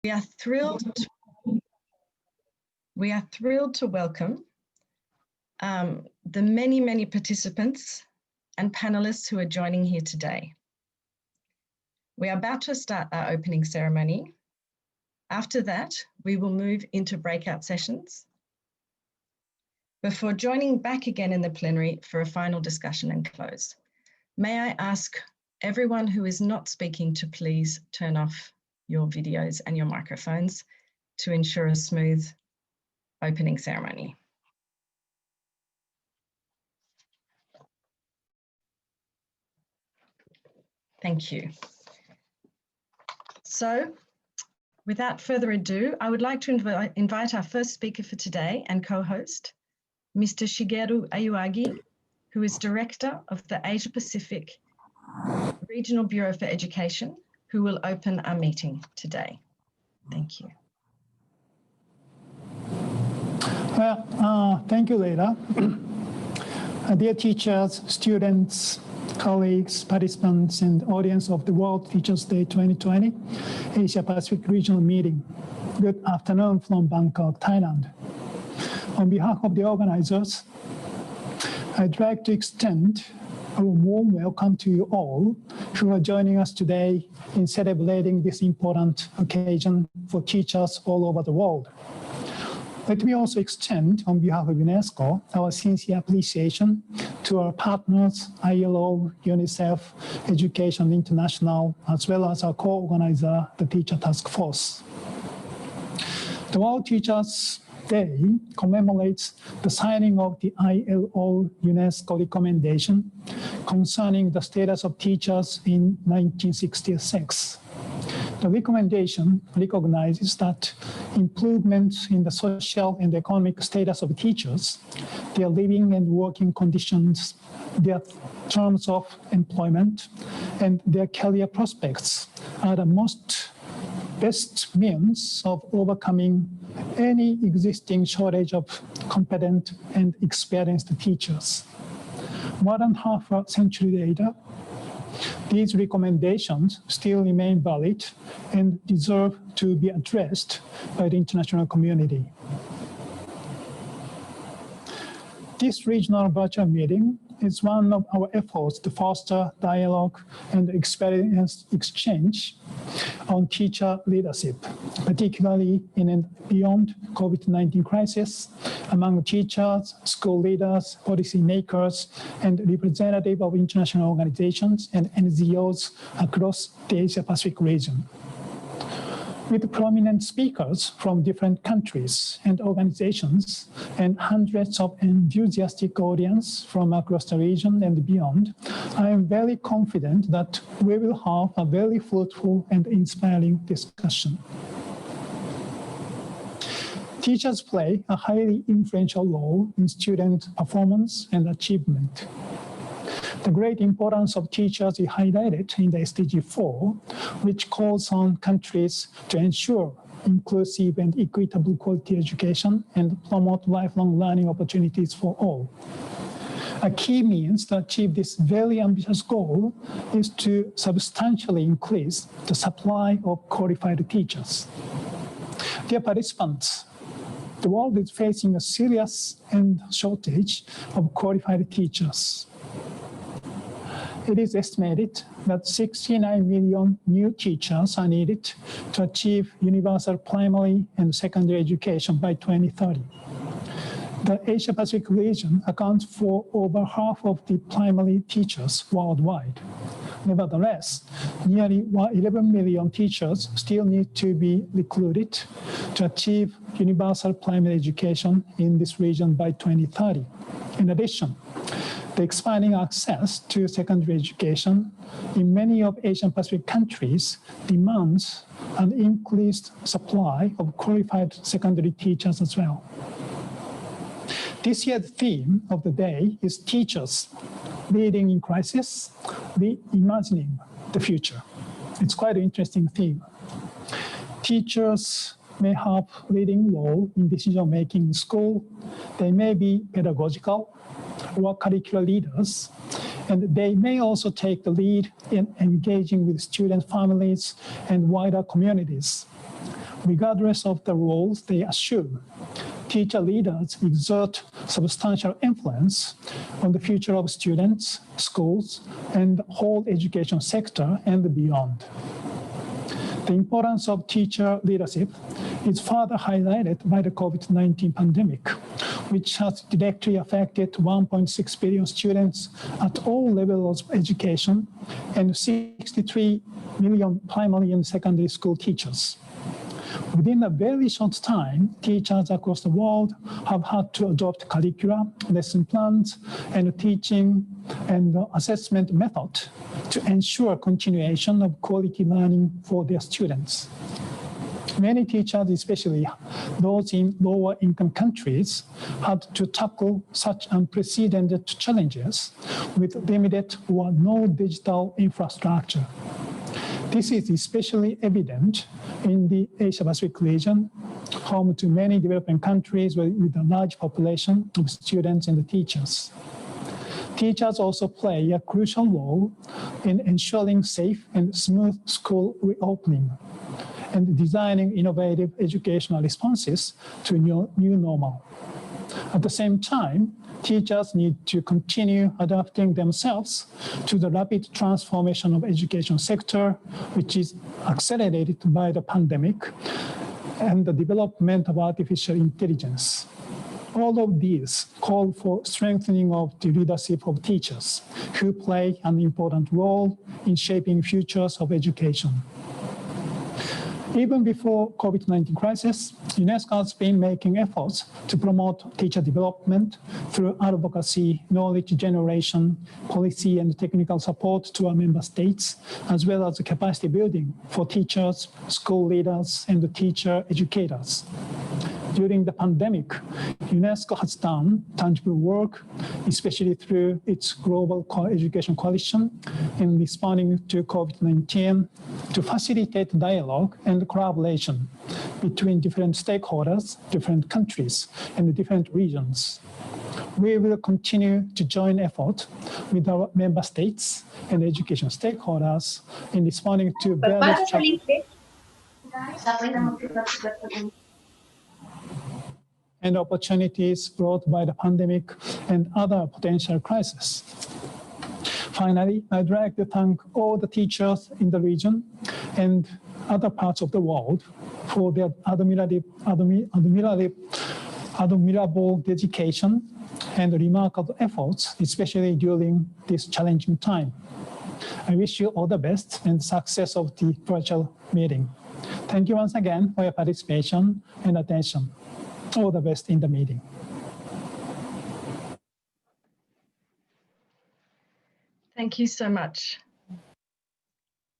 We are thrilled to welcome the many participants and panelists who are joining here today. We are about to start our opening ceremony. After that, we will move into breakout sessions before joining back again in the plenary for a final discussion and close. May I ask everyone who is not speaking to please turn off your videos and your microphones to ensure a smooth opening ceremony. Thank you. So, without further ado, I would like to invite our first speaker for today and co-host, Mr. Shigeru Ayuagi, who is Director of the Asia Pacific Regional Bureau for Education, who will open our meeting today. Thank you. Well, thank you, Leila. Dear teachers, students, colleagues, participants, and audience of the World Teachers' Day 2020 Asia Pacific Regional Meeting. Good afternoon from Bangkok, Thailand. On behalf of the organizers, I'd like to extend a warm welcome to you all who are joining us today in celebrating this important occasion for teachers all over the world. Let me also extend, on behalf of UNESCO, our sincere appreciation to our partners, ILO, UNICEF, Education International, as well as our co-organizer, the Teacher Task Force. The World Teachers' Day commemorates the signing of the ILO UNESCO recommendation concerning the status of teachers in 1966. The recommendation recognizes that improvements in the social and economic status of teachers, their living and working conditions, their terms of employment, and their career prospects are the best means of overcoming any existing shortage of competent and experienced teachers. More than half a century later, these recommendations still remain valid and deserve to be addressed by the international community. This regional virtual meeting is one of our efforts to foster dialogue and experience exchange on teacher leadership, particularly in and beyond COVID-19 crisis, among teachers, school leaders, policymakers, and representatives of international organizations and NGOs across the Asia-Pacific region. With prominent speakers from different countries and organizations and hundreds of enthusiastic audience from across the region and beyond, I am very confident that we will have a very fruitful and inspiring discussion. Teachers play a highly influential role in student performance and achievement. The great importance of teachers is highlighted in the SDG 4, which calls on countries to ensure inclusive and equitable quality education and promote lifelong learning opportunities for all. A key means to achieve this very ambitious goal is to substantially increase the supply of qualified teachers. Dear participants, the world is facing a serious shortage of qualified teachers. It is estimated that 69 million new teachers are needed to achieve universal primary and secondary education by 2030. The Asia-Pacific region accounts for over half of the primary teachers worldwide. Nevertheless, nearly 11 million teachers still need to be recruited to achieve universal primary education in this region by 2030. In addition, the expanding access to secondary education in many of Asian Pacific countries demands an increased supply of qualified secondary teachers as well. This year's theme of the day is Teachers Leading in Crisis, Reimagining the Future. It's quite an interesting theme. Teachers may have leading role in decision-making in school. They may be pedagogical or curricular leaders, and they may also take the lead in engaging with student families and wider communities. regardless of the roles they assume. Teacher leaders exert substantial influence on the future of students, schools, and the whole education sector and beyond. The importance of teacher leadership is further highlighted by the COVID-19 pandemic, which has directly affected 1.6 billion students at all levels of education and 63 million primary and secondary school teachers. Within a very short time, teachers across the world have had to adopt curricula, lesson plans, and teaching and assessment method to ensure continuation of quality learning for their students. Many teachers, especially those in lower income countries, had to tackle such unprecedented challenges with limited or no digital infrastructure. This is especially evident in the Asia-Pacific region, home to many developing countries with a large population of students and teachers. Teachers also play a crucial role in ensuring safe and smooth school reopening and designing innovative educational responses to new normal. At the same time, teachers need to continue adapting themselves to the rapid transformation of education sector, which is accelerated by the pandemic and the development of artificial intelligence. All of these call for strengthening of the leadership of teachers, who play an important role in shaping futures of education. Even before COVID-19 crisis, UNESCO has been making efforts to promote teacher development through advocacy, knowledge generation, policy and technical support to our member states, as well as capacity building for teachers, school leaders, and teacher educators. During the pandemic, UNESCO has done tangible work, especially through its Global Education Coalition, in responding to COVID-19 to facilitate dialogue and collaboration between different stakeholders, different countries, and different regions. We will continue to join effort with our member states and education stakeholders in responding to various and opportunities brought by the pandemic and other potential crises. Finally, I'd like to thank all the teachers in the region and other parts of the world for their admirable dedication and remarkable efforts, especially during this challenging time. I wish you all the best and success of the virtual meeting. Thank you once again for your participation and attention. All the best in the meeting. Thank you so much.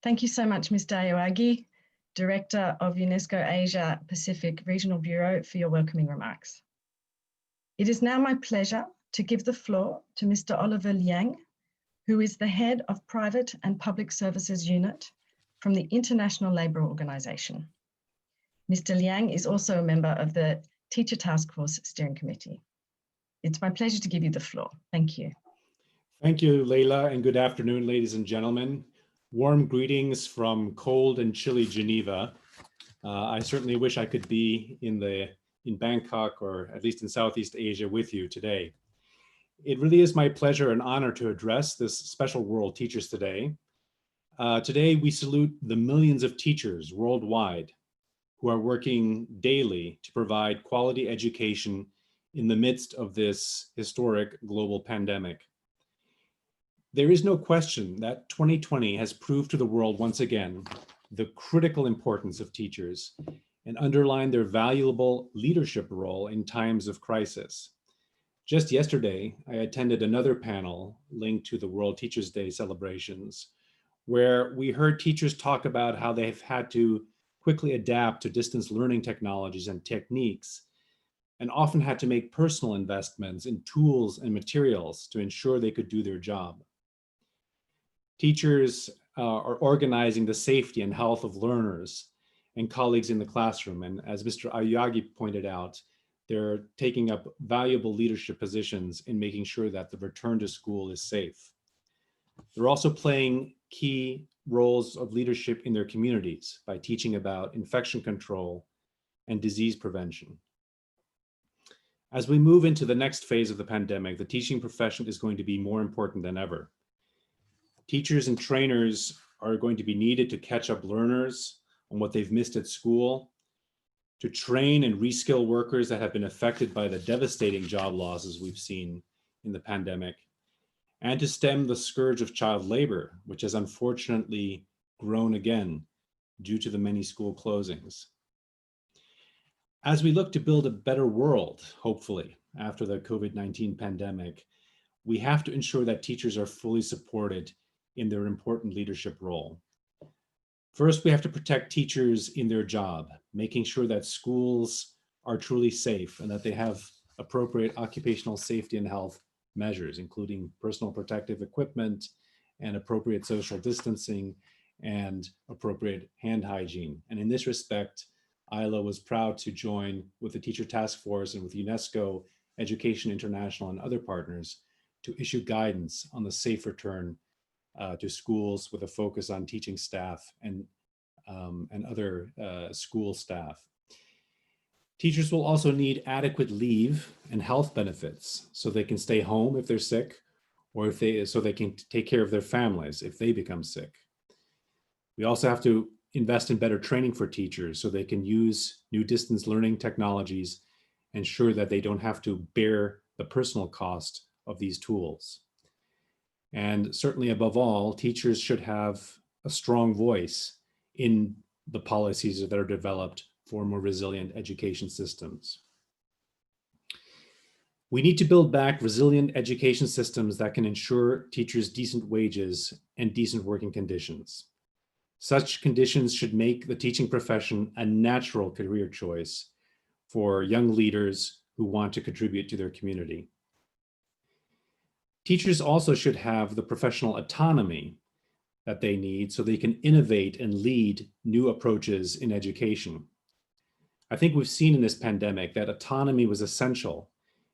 Thank you so much, Mr. Ayoagi, Director of UNESCO Asia Pacific Regional Bureau, for your welcoming remarks. It is now my pleasure to give the floor to Mr. Oliver Liang, who is the Head of Private and Public Services Unit from the International Labour Organization. Mr. Liang is also a member of the Teacher Task Force Steering Committee. It's my pleasure to give you the floor. Thank you. Thank you, Leila, and good afternoon, ladies and gentlemen. Warm greetings from cold and chilly Geneva. I certainly wish I could be in Bangkok, or at least in Southeast Asia, with you today. It really is my pleasure and honor to address this special World Teachers Day. Today, we salute the millions of teachers worldwide who are working daily to provide quality education in the midst of this historic global pandemic. There is no question that 2020 has proved to the world once again the critical importance of teachers and underlined their valuable leadership role in times of crisis. Just yesterday, I attended another panel linked to the World Teachers Day celebrations, where we heard teachers talk about how they've had to quickly adapt to distance learning technologies and techniques, and often had to make personal investments in tools and materials to ensure they could do their job. Teachers are organizing the safety and health of learners and colleagues in the classroom. And as Mr. Ayoagi pointed out, they're taking up valuable leadership positions in making sure that the return to school is safe. They're also playing key roles of leadership in their communities by teaching about infection control and disease prevention. As we move into the next phase of the pandemic, the teaching profession is going to be more important than ever. Teachers and trainers are going to be needed to catch up learners on what they've missed at school, to train and reskill workers that have been affected by the devastating job losses we've seen in the pandemic, and to stem the scourge of child labor, which has unfortunately grown again due to the many school closings. As we look to build a better world, hopefully, after the COVID-19 pandemic, we have to ensure that teachers are fully supported in their important leadership role. First, we have to protect teachers in their job, making sure that schools are truly safe and that they have appropriate occupational safety and health measures, including personal protective equipment and appropriate social distancing and appropriate hand hygiene. And in this respect, ILO was proud to join with the Teacher Task Force and with UNESCO, Education International, and other partners to issue guidance on the safe return to schools with a focus on teaching staff and other school staff. Teachers will also need adequate leave and health benefits so they can stay home if they're sick, or so they can take care of their families if they become sick. We also have to invest in better training for teachers so they can use new distance learning technologies, ensure that they don't have to bear the personal cost of these tools. And certainly above all, teachers should have a strong voice in the policies that are developed for more resilient education systems. We need to build back resilient education systems that can ensure teachers decent wages and decent working conditions. Such conditions should make the teaching profession a natural career choice for young leaders who want to contribute to their community. Teachers also should have the professional autonomy that they need so they can innovate and lead new approaches in education. I think we've seen in this pandemic that autonomy was essential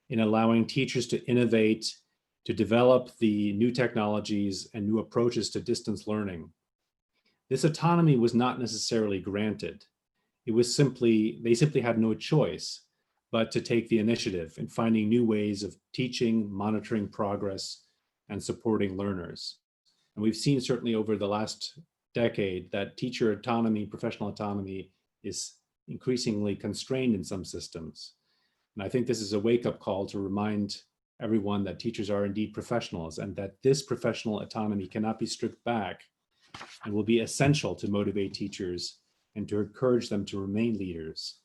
in allowing teachers to innovate, to develop the new technologies and new approaches to distance learning. This autonomy was not necessarily granted. They simply had no choice but to take the initiative in finding new ways of teaching, monitoring progress, and supporting learners. And we've seen certainly over the last decade that teacher autonomy, professional autonomy, is increasingly constrained in some systems. And I think this is a wake-up call to remind everyone that teachers are indeed professionals and that this professional autonomy cannot be stripped back and will be essential to motivate teachers and to encourage them to remain leaders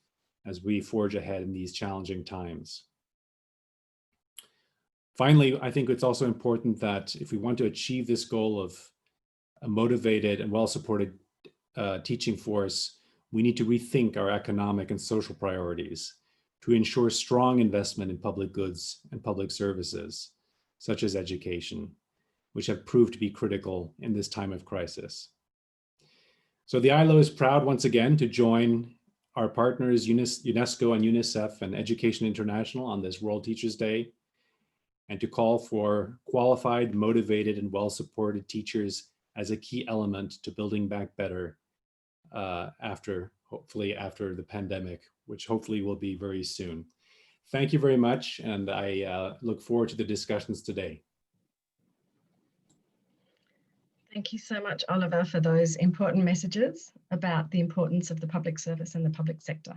as we forge ahead in these challenging times. Finally, I think it's also important that if we want to achieve this goal of a motivated and well-supported teaching force, we need to rethink our economic and social priorities to ensure strong investment in public goods and public services, such as education, which have proved to be critical in this time of crisis. So the ILO is proud once again to join our partners, UNESCO and UNICEF and Education International on this World Teachers Day, and to call for qualified, motivated, and well-supported teachers as a key element to building back better hopefully after the pandemic, which hopefully will be very soon. Thank you very much, and I look forward to the discussions today. Thank you so much, Oliver, for those important messages about the importance of the public service and the public sector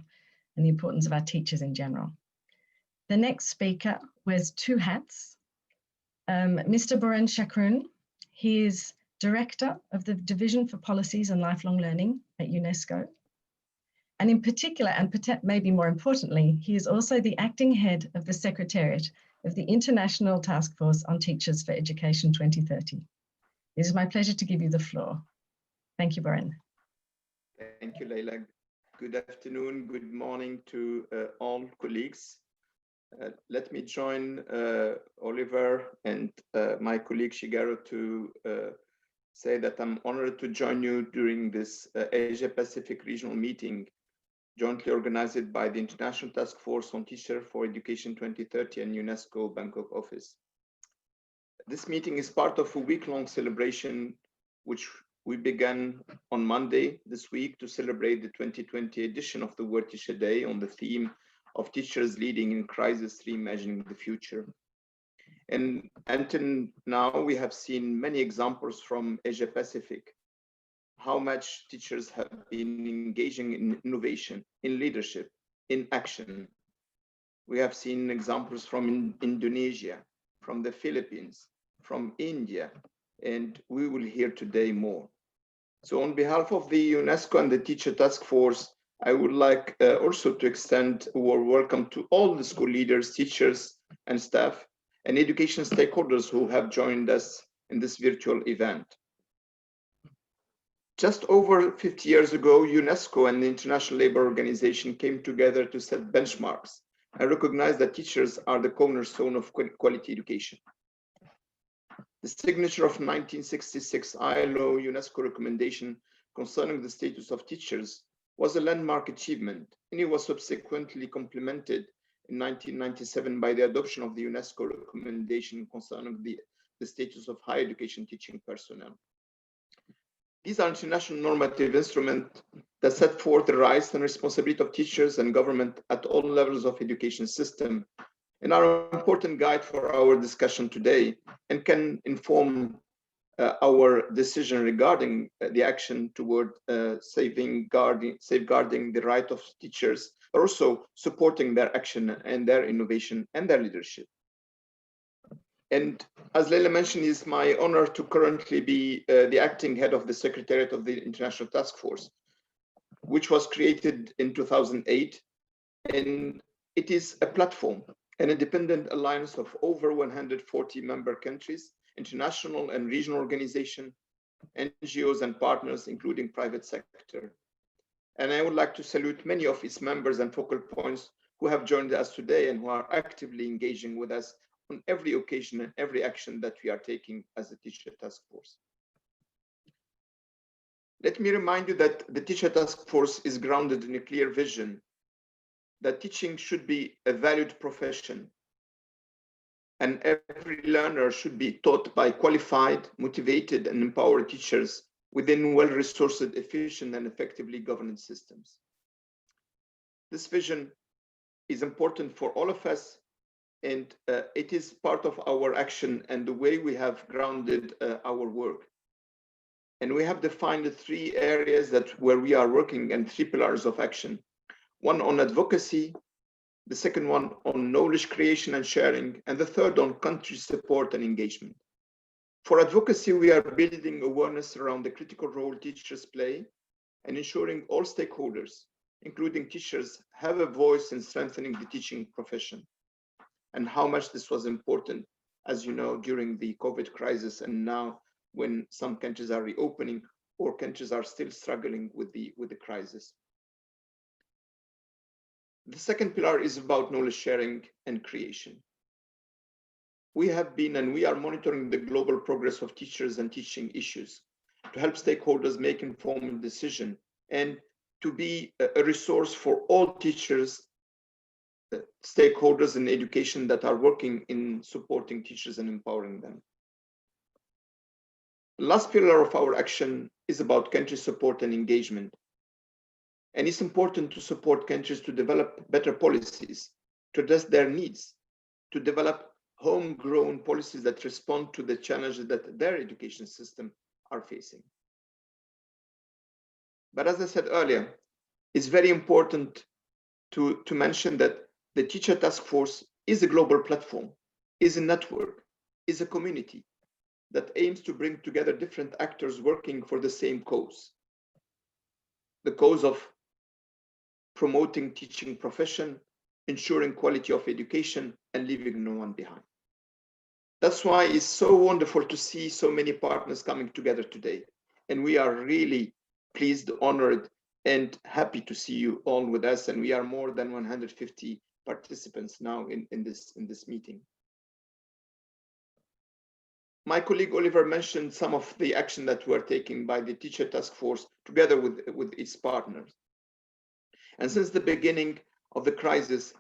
and the importance of our teachers in general. The next speaker wears two hats. Mr. Boren Chakroun, he is Director of the Division for Policies and Lifelong Learning at UNESCO. And in particular, and maybe more importantly, he is also the acting head of the Secretariat of the International Task Force on Teachers for Education 2030. It is my pleasure to give you the floor. Thank you, Boren. Thank you, Leila. Good afternoon, good morning to all colleagues. Let me join Oliver and my colleague Shigeru to say that I'm honored to join you during this Asia Pacific regional meeting jointly organized by the International Task Force on Teachers for Education 2030 and UNESCO Bangkok office. This meeting is part of a week-long celebration which we began on Monday this week to celebrate the 2020 edition of the World Teacher Day on the theme of teachers leading in crisis, reimagining the future. And until now, we have seen many examples from Asia Pacific, how much teachers have been engaging in innovation, in leadership, in action. We have seen examples from Indonesia, from the Philippines, from India, and we will hear today more. So on behalf of the UNESCO and the Teacher Task Force, I would like also to extend a warm welcome to all the school leaders, teachers, and staff, and education stakeholders who have joined us in this virtual event. Just over 50 years ago, UNESCO and the International Labour Organization came together to set benchmarks and recognize that teachers are the cornerstone of quality education. The signature of 1966 ILO UNESCO recommendation concerning the status of teachers was a landmark achievement, and it was subsequently complemented in 1997 by the adoption of the UNESCO recommendation concerning the status of higher education teaching personnel. These are international normative instruments that set forth the rights and responsibility of teachers and government at all levels of education system, and are an important guide for our discussion today, and can inform our decision regarding the action toward safeguarding the right of teachers, but also supporting their action and their innovation and their leadership. And as Leila mentioned, it's my honor to currently be the acting head of the Secretariat of the International Task Force, which was created in 2008. And it is a platform, an independent alliance of over 140 member countries, international and regional organizations, NGOs and partners, including private sector. And I would like to salute many of its members and focal points who have joined us today and who are actively engaging with us on every occasion and every action that we are taking as a Teacher Task Force. Let me remind you that the Teacher Task Force is grounded in a clear vision that teaching should be a valued profession, and every learner should be taught by qualified, motivated, and empowered teachers within well-resourced, efficient, and effectively governed systems. This vision is important for all of us, and it is part of our action and the way we have grounded our work. And we have defined the 3 areas where we are working and 3 pillars of action. One on advocacy, the second one on knowledge creation and sharing, and the third on country support and engagement. For advocacy, we are building awareness around the critical role teachers play and ensuring all stakeholders, including teachers, have a voice in strengthening the teaching profession, and how much this was important, as you know, during the COVID crisis, and now when some countries are reopening or countries are still struggling with the crisis. The second pillar is about knowledge sharing and creation. We have been and we are monitoring the global progress of teachers and teaching issues to help stakeholders make informed decisions and to be a resource for all teachers, stakeholders in education that are working in supporting teachers and empowering them. The last pillar of our action is about country support and engagement. And it's important to support countries to develop better policies, to address their needs, to develop homegrown policies that respond to the challenges that their education system are facing. But as I said earlier, it's very important to mention that the Teacher Task Force is a global platform, is a network, is a community that aims to bring together different actors working for the same cause, the cause of promoting teaching profession, ensuring quality of education, and leaving no one behind. That's why it's so wonderful to see so many partners coming together today. And we are really pleased, honored, and happy to see you all with us. And we are more than 150 participants now in this meeting. My colleague Oliver mentioned some of the action that were taken by the Teacher Task Force together with its partners. And since the beginning of the crisis,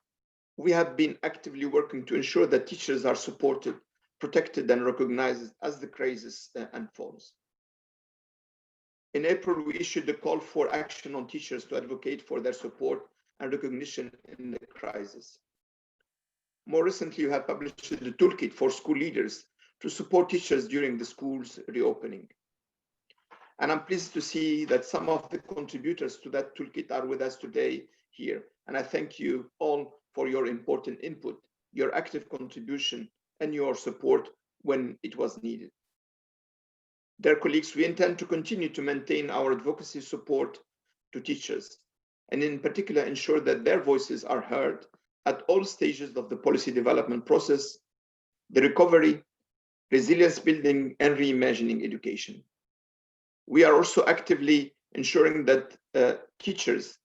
we have been actively working to ensure that teachers are supported, protected, and recognized as the crisis unfolds. In April, we issued a call for action on teachers to advocate for their support and recognition in the crisis. More recently, we have published the toolkit for school leaders to support teachers during the school's reopening. And I'm pleased to see that some of the contributors to that toolkit are with us today here. And I thank you all for your important input, your active contribution, and your support when it was needed. Dear colleagues, we intend to continue to maintain our advocacy support to teachers, and in particular ensure that their voices are heard at all stages of the policy development process, the recovery, resilience building, and reimagining education. We are also actively ensuring that teachers'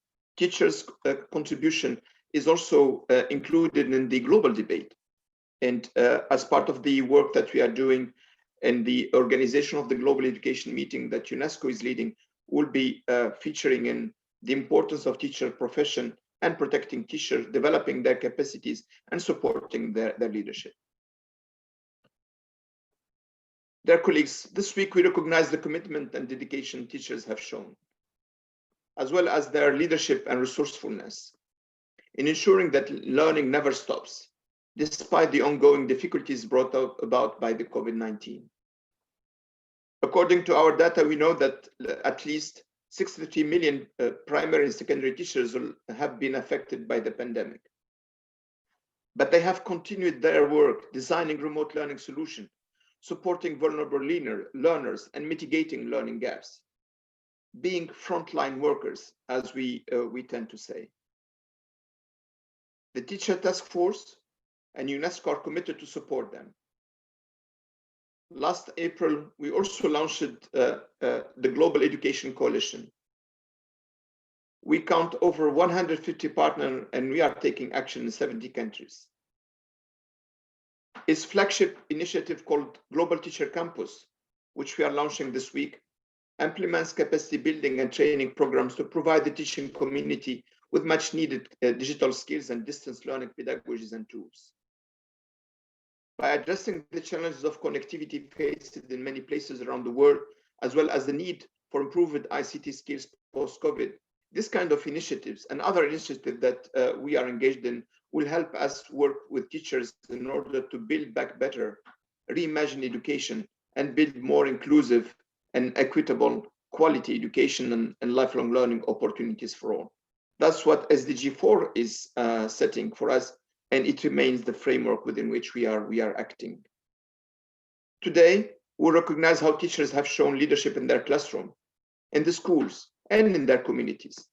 contribution is also included in the global debate. And as part of the work that we are doing in the organization of the Global Education Meeting that UNESCO is leading, will be featuring in the importance of teacher profession and protecting teachers, developing their capacities and supporting their leadership. Dear colleagues, this week we recognize the commitment and dedication teachers have shown, as well as their leadership and resourcefulness in ensuring that learning never stops, despite the ongoing difficulties brought about by the COVID-19. According to our data, we know that at least 63 million primary and secondary teachers have been affected by the pandemic. But they have continued their work designing remote learning solutions, supporting vulnerable learners, and mitigating learning gaps, being frontline workers, as we tend to say. The Teacher Task Force and UNESCO are committed to support them. Last April, we also launched the Global Education Coalition. We count over 150 partners, and we are taking action in 70 countries. Its flagship initiative called Global Teacher Campus, which we are launching this week, implements capacity building and training programs to provide the teaching community with much needed digital skills and distance learning pedagogies and tools. By addressing the challenges of connectivity faced in many places around the world, as well as the need for improved ICT skills post-COVID, this kind of initiatives and other initiatives that we are engaged in will help us work with teachers in order to build back better, reimagine education, and build more inclusive and equitable quality education and lifelong learning opportunities for all. That's what SDG 4 is setting for us, and it remains the framework within which we are acting. Today, we recognize how teachers have shown leadership in their classroom, in the schools, and in their communities.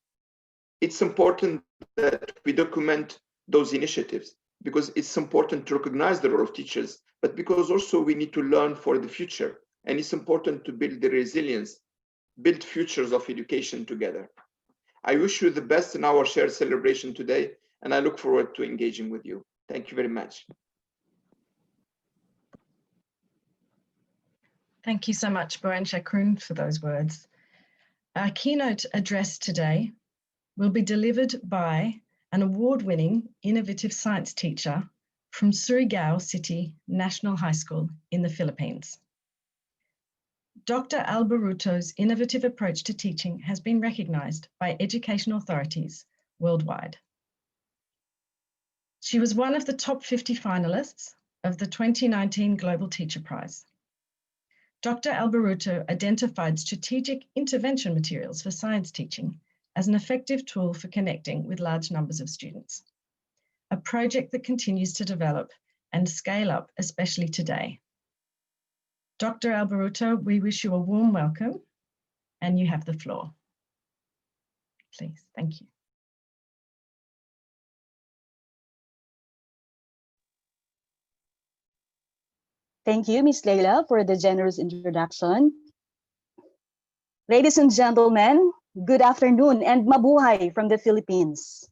It's important that we document those initiatives because it's important to recognize the role of teachers, but because also we need to learn for the future, and it's important to build the resilience, build futures of education together. I wish you the best in our shared celebration today, and I look forward to engaging with you. Thank you very much. Thank you so much, Boran Shakroun, for those words. Our keynote address today will be delivered by an award-winning innovative science teacher from Surigao City National High School in the Philippines. Dr. Albaruto's innovative approach to teaching has been recognized by education authorities worldwide. She was one of the top 50 finalists of the 2019 Global Teacher Prize. Dr. Albaruto identified strategic intervention materials for science teaching as an effective tool for connecting with large numbers of students, a project that continues to develop and scale up, especially today. Dr. Albaruto, we wish you a warm welcome, and you have the floor. Please, thank you. Thank you, Ms. Leila, for the generous introduction. Ladies and gentlemen, good afternoon and mabuhay from the Philippines.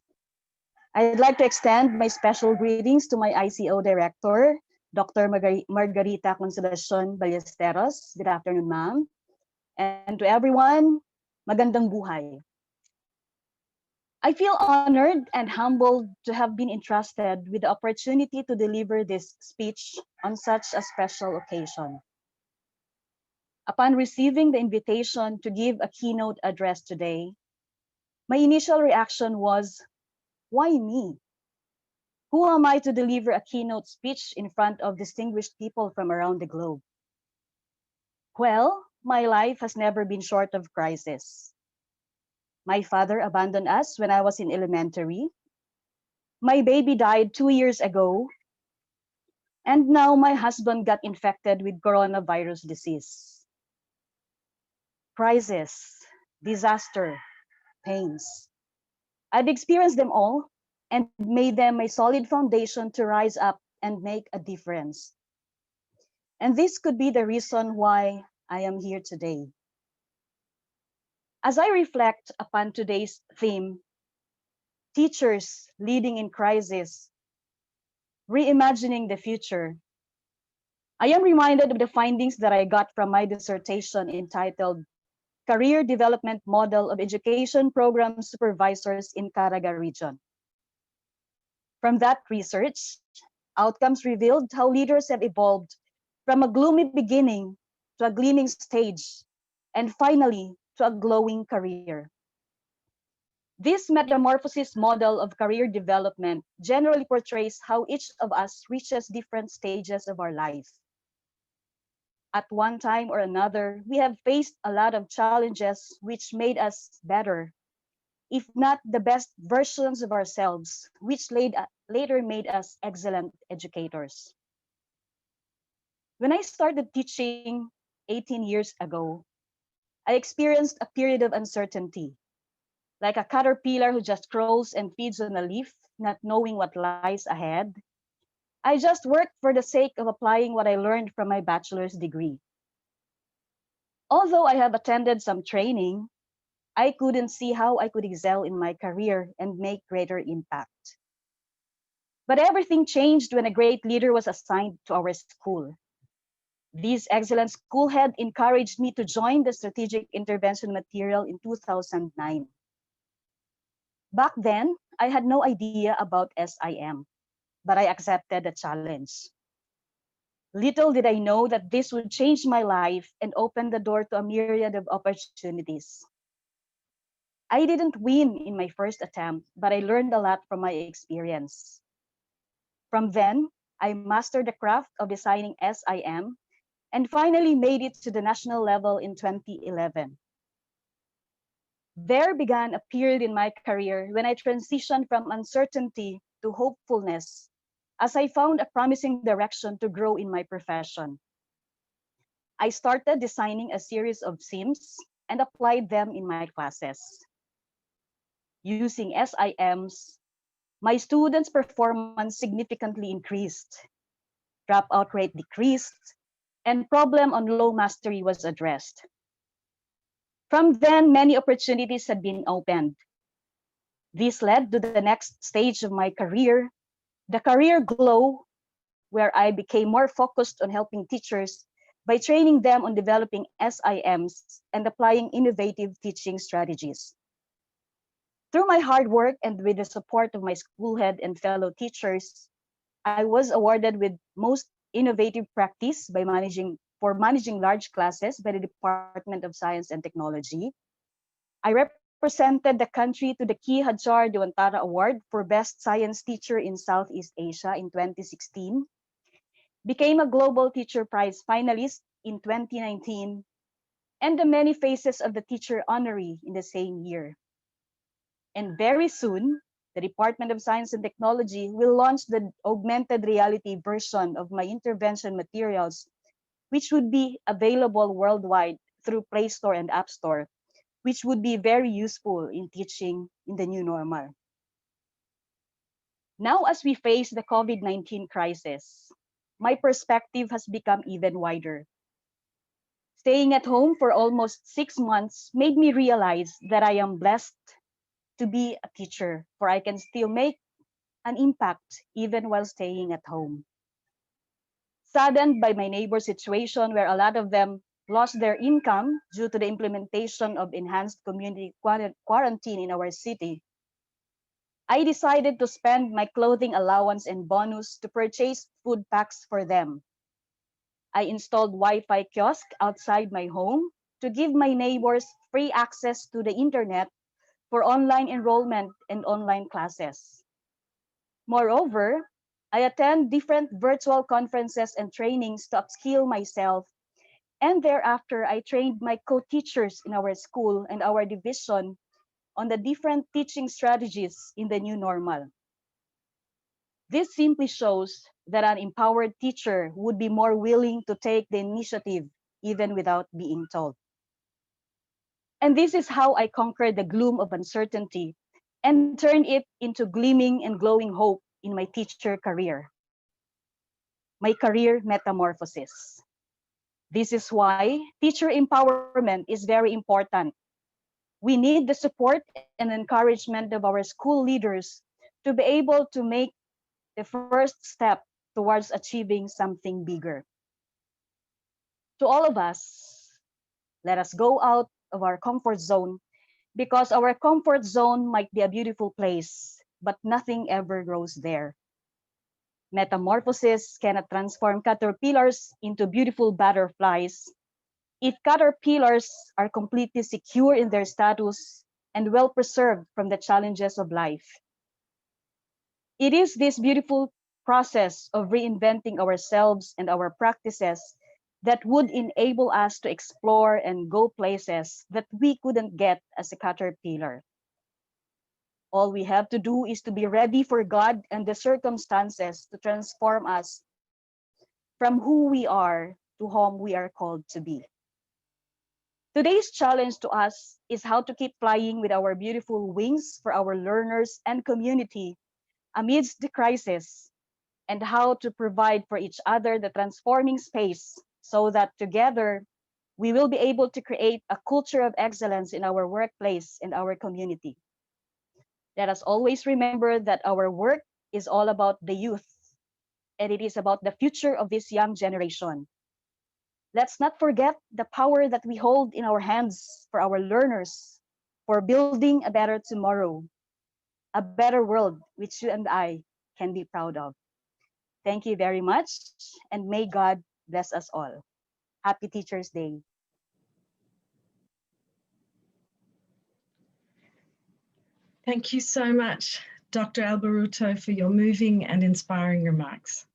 I'd like to extend my special greetings to my ICO director, Dr. Margarita Consolacion Ballesteros. Good afternoon, ma'am. And to everyone, magandang buhay. I feel honored and humbled to have been entrusted with the opportunity to deliver this speech on such a special occasion. Upon receiving the invitation to give a keynote address today, my initial reaction was, why me? Who am I to deliver a keynote speech in front of distinguished people from around the globe? Well, my life has never been short of crisis. My father abandoned us when I was in elementary. My baby died 2 years ago. And now my husband got infected with coronavirus disease. Crisis, disaster, pains. I've experienced them all and made them a solid foundation to rise up and make a difference. And this could be the reason why I am here today. As I reflect upon today's theme, teachers leading in crisis, reimagining the future, I am reminded of the findings that I got from my dissertation entitled Career Development Model of Education Program Supervisors in Caraga Region. From that research, outcomes revealed how leaders have evolved from a gloomy beginning to a gleaming stage, and finally to a glowing career. This metamorphosis model of career development generally portrays how each of us reaches different stages of our life. At one time or another, we have faced a lot of challenges which made us better, if not the best versions of ourselves, which later made us excellent educators. When I started teaching 18 years ago, I experienced a period of uncertainty, like a caterpillar who just crawls and feeds on a leaf, not knowing what lies ahead. I just worked for the sake of applying what I learned from my bachelor's degree. Although I have attended some training, I couldn't see how I could excel in my career and make greater impact. But everything changed when a great leader was assigned to our school. This excellent school head encouraged me to join the strategic intervention material in 2009. Back then, I had no idea about SIM, but I accepted the challenge. Little did I know that this would change my life and open the door to a myriad of opportunities. I didn't win in my first attempt, but I learned a lot from my experience. From then, I mastered the craft of designing SIM and finally made it to the national level in 2011. There began a period in my career when I transitioned from uncertainty to hopefulness as I found a promising direction to grow in my profession. I started designing a series of SIMs and applied them in my classes. Using SIMs, my students' performance significantly increased, dropout rate decreased, and problem on low mastery was addressed. From then, many opportunities had been opened. This led to the next stage of my career, the career glow, where I became more focused on helping teachers by training them on developing SIMs and applying innovative teaching strategies. Through my hard work and with the support of my school head and fellow teachers, I was awarded with most innovative practice by managing large classes by the Department of Science and Technology. I represented the country to the Ki Hadjar Dewantara Award for Best Science Teacher in Southeast Asia in 2016, became a Global Teacher Prize finalist in 2019, and the Many Faces of the Teacher honoree in the same year. And very soon, the Department of Science and Technology will launch the augmented reality version of my intervention materials, which would be available worldwide through Play Store and App Store, which would be very useful in teaching in the new normal. Now, as we face the COVID-19 crisis, my perspective has become even wider. Staying at home for almost 6 months made me realize that I am blessed to be a teacher, for I can still make an impact even while staying at home. Saddened by my neighbor's situation, where a lot of them lost their income due to the implementation of enhanced community quarantine in our city, I decided to spend my clothing allowance and bonus to purchase food packs for them. I installed Wi-Fi kiosk outside my home to give my neighbors free access to the internet for online enrollment and online classes. Moreover, I attend different virtual conferences and trainings to upskill myself, and thereafter I trained my co-teachers in our school and our division on the different teaching strategies in the new normal. This simply shows that an empowered teacher would be more willing to take the initiative even without being told. And this is how I conquered the gloom of uncertainty and turned it into gleaming and glowing hope in my teacher career. My career metamorphosis. This is why teacher empowerment is very important. We need the support and encouragement of our school leaders to be able to make the first step towards achieving something bigger. To all of us, let us go out of our comfort zone, because our comfort zone might be a beautiful place, but nothing ever grows there. Metamorphosis cannot transform caterpillars into beautiful butterflies if caterpillars are completely secure in their status and well preserved from the challenges of life. It is this beautiful process of reinventing ourselves and our practices that would enable us to explore and go places that we couldn't get as a caterpillar. All we have to do is to be ready for God and the circumstances to transform us from who we are to whom we are called to be. Today's challenge to us is how to keep flying with our beautiful wings for our learners and community amidst the crisis, and how to provide for each other the transforming space so that together we will be able to create a culture of excellence in our workplace and our community. Let us always remember that our work is all about the youth, and it is about the future of this young generation. Let's not forget the power that we hold in our hands for our learners, for building a better tomorrow, a better world which you and I can be proud of. Thank you very much, and may God bless us all. Happy Teacher's Day. Thank you so much, Dr. Albaruto, for your moving and inspiring remarks.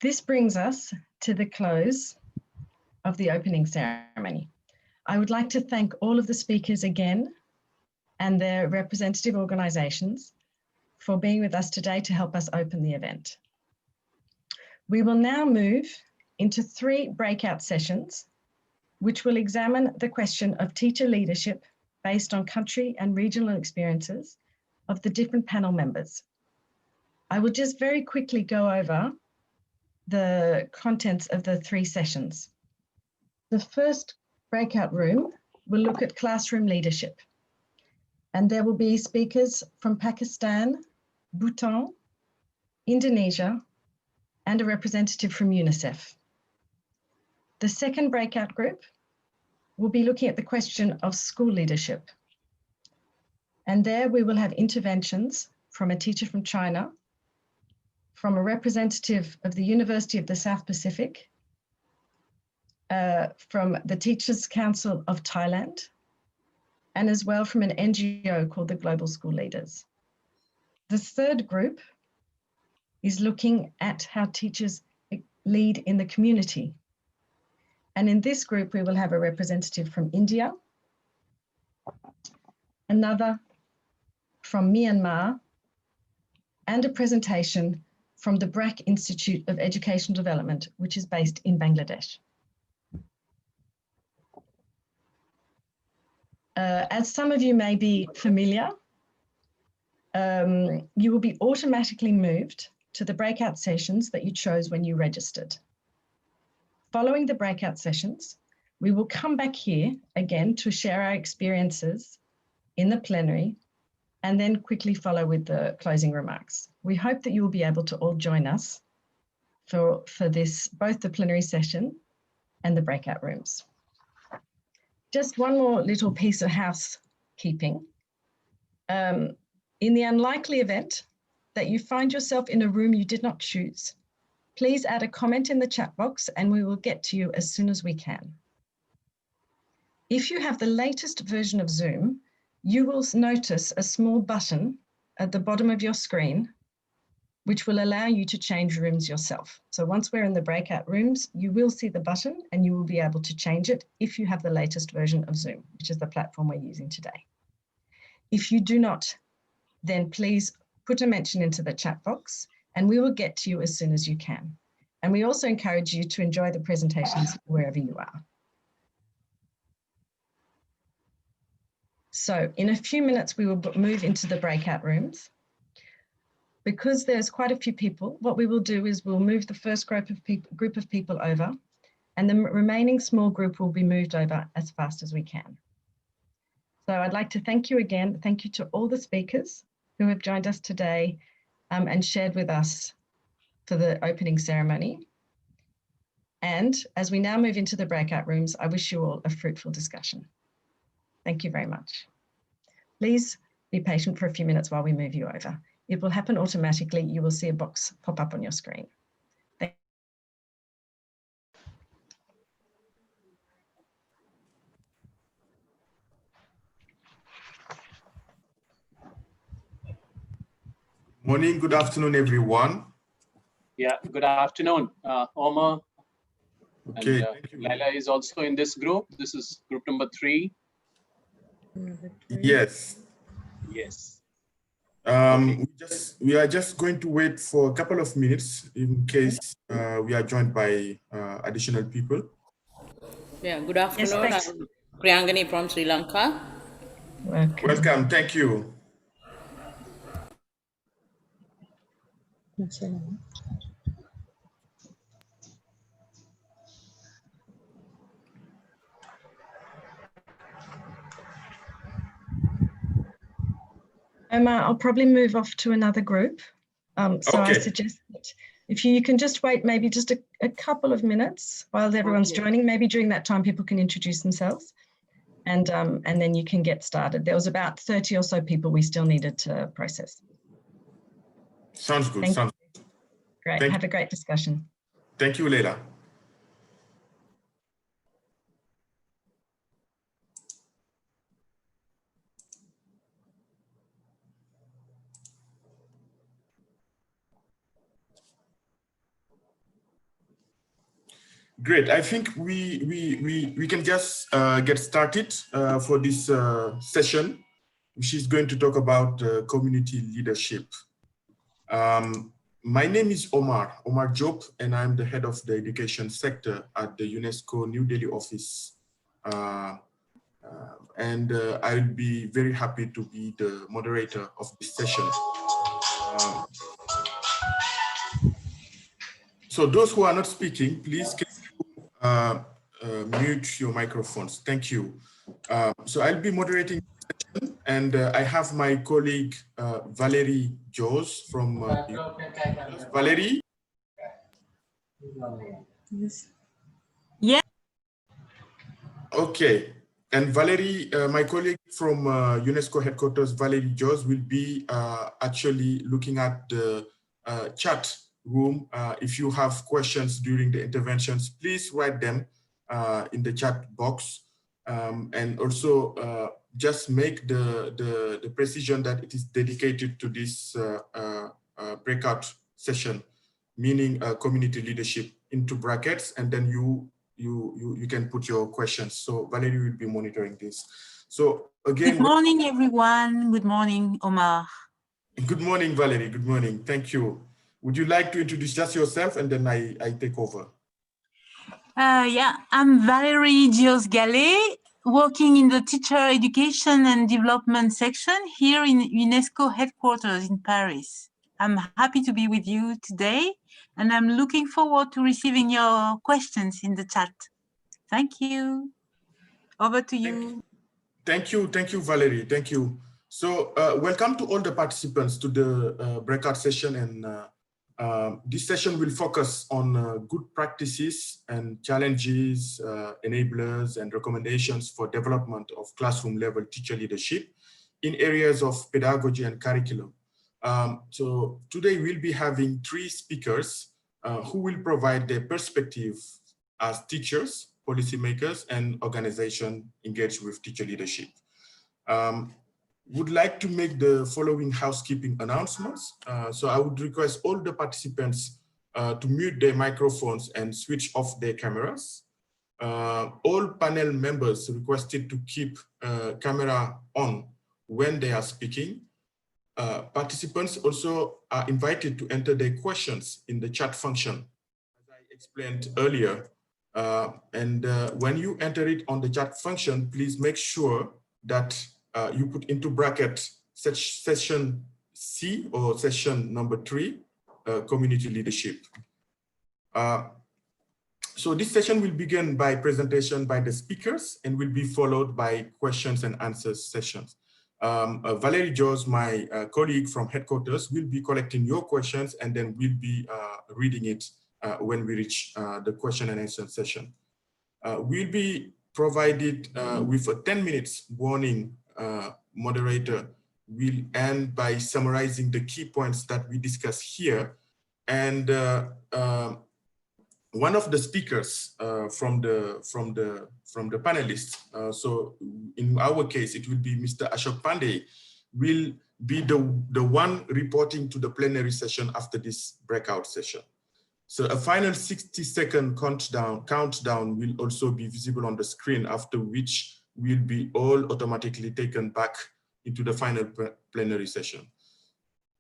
This brings us to the close of the opening ceremony. I would like to thank all of the speakers again and their representative organizations for being with us today to help us open the event. We will now move into 3 breakout sessions, which will examine the question of teacher leadership based on country and regional experiences of the different panel members. I will just very quickly go over the contents of the 3 sessions. The first breakout room will look at classroom leadership, and there will be speakers from Pakistan, Bhutan, Indonesia, and a representative from UNICEF. The second breakout group will be looking at the question of school leadership, and there we will have interventions from a teacher from China, from a representative of the University of the South Pacific, from the Teachers Council of Thailand, and as well from an NGO called the Global School Leaders. The third group is looking at how teachers lead in the community. And in this group, we will have a representative from India, another from Myanmar, and a presentation from the BRAC Institute of Educational Development, which is based in Bangladesh. As some of you may be familiar, you will be automatically moved to the breakout sessions that you chose when you registered. Following the breakout sessions, we will come back here again to share our experiences in the plenary and then quickly follow with the closing remarks. We hope that you will be able to all join us for this, both the plenary session and the breakout rooms. Just one more little piece of housekeeping. In the unlikely event that you find yourself in a room you did not choose, Please add a comment in the chat box and we will get to you as soon as we can. If you have the latest version of Zoom, you will notice a small button at the bottom of your screen, which will allow you to change rooms yourself. So once we're in the breakout rooms, you will see the button and you will be able to change it if you have the latest version of Zoom, which is the platform we're using today. If you do not, then please put a mention into the chat box and we will get to you as soon as you can. And we also encourage you to enjoy the presentations wherever you are. So in a few minutes, we will move into the breakout rooms. Because there's quite a few people, what we will do is we'll move the first group of people over and the remaining small group will be moved over as fast as we can. So I'd like to thank you again. Thank you to all the speakers who have joined us today and shared with us for the opening ceremony. And as we now move into the breakout rooms, I wish you all a fruitful discussion. Thank you very much. Please be patient for a few minutes while we move you over. It will happen automatically. You will see a box pop up on your screen. Morning, good afternoon, everyone. Yeah, good afternoon, Omar. Okay, And, Laila is also in this group. This is group number 3. Yes. Yes. Okay. We are just going to wait for a couple of minutes in case we are joined by additional people. Yeah, good afternoon. Yes, I'm Priyangani from Sri Lanka. Welcome, thank you. Omar, I'll probably move off to another group. So Okay. I suggest that if you can just wait maybe just a couple of minutes while everyone's joining, maybe during that time people can introduce themselves and then you can get started. There was about 30 or so people we still needed to process. Sounds good. Sounds good. Great. Have a great discussion. Thank you, Leila. Great. I think we can just get started for this session, which is going to talk about community leadership. My name is Omar Job, and I'm the head of the education sector at the UNESCO New Delhi office. And I'll be very happy to be the moderator of this session. So those who are not speaking, please mute your microphones. Thank you. So I'll be moderating the session, and I have my colleague Valerie Jos from Valerie. Yeah. Okay. And Valerie, my colleague from UNESCO headquarters, Valerie Jos, will be actually looking at the chat room. If you have questions during the interventions, please write them in the chat box. And also just make the precision that it is dedicated to this breakout session, meaning community leadership, into brackets, and then you can put your questions. So Valerie will be monitoring this. So again, good morning, everyone. Good morning, Omar. Good morning, Valerie. Good morning. Thank you. Would you like to introduce just yourself, and then I take over? Yeah, I'm Valerie Gios-Gallet, working in the teacher education and development section here in UNESCO headquarters in Paris. I'm happy to be with you today, and I'm looking forward to receiving your questions in the chat. Thank you. Over to you. Thank you, Valerie. Thank you. So welcome to all the participants to the breakout session, and this session will focus on good practices and challenges, enablers, and recommendations for development of classroom level teacher leadership in areas of pedagogy and curriculum. So today we'll be having 3 speakers who will provide their perspective as teachers, policymakers, and organizations engaged with teacher leadership. Would like to make the following housekeeping announcements. So I would request all the participants to mute their microphones and switch off their cameras. All panel members requested to keep camera on when they are speaking. Participants also are invited to enter their questions in the chat function, as I explained earlier. When you enter it on the chat function, please make sure that you put into bracket session C or session number 3, community leadership. So this session will begin by presentation by the speakers and will be followed by questions and answers sessions. Valerie Jones, my colleague from headquarters, will be collecting your questions and then we'll be reading it when we reach the question and answer session. We'll be provided with a 10 minutes warning. Moderator will end by summarizing the key points that we discuss here. And one of the speakers from the panelists, so in our case, it will be Mr. Ashok Pandey, will be the one reporting to the plenary session after this breakout session. So a final 60-second countdown will also be visible on the screen, after which will be all automatically taken back into the final plenary session.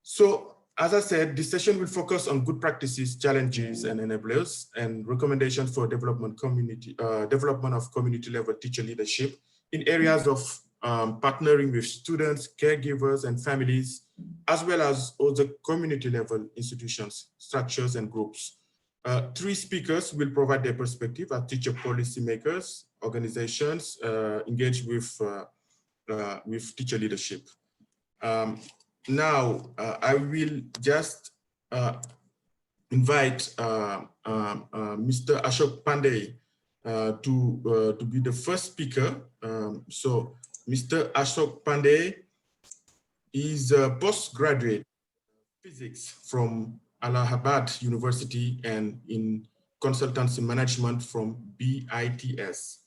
So as I said, this session will focus on good practices, challenges, and enablers, and recommendations for development of community level teacher leadership in areas of partnering with students, caregivers, and families, as well as other community level institutions, structures, and groups. 3 speakers will provide their perspective as teacher policymakers, organizations engaged with teacher leadership. Now, I will just invite Mr. Ashok Pandey to be the first speaker. So Mr. Ashok Pandey is a postgraduate physics from Allahabad University and in consultancy management from BITS,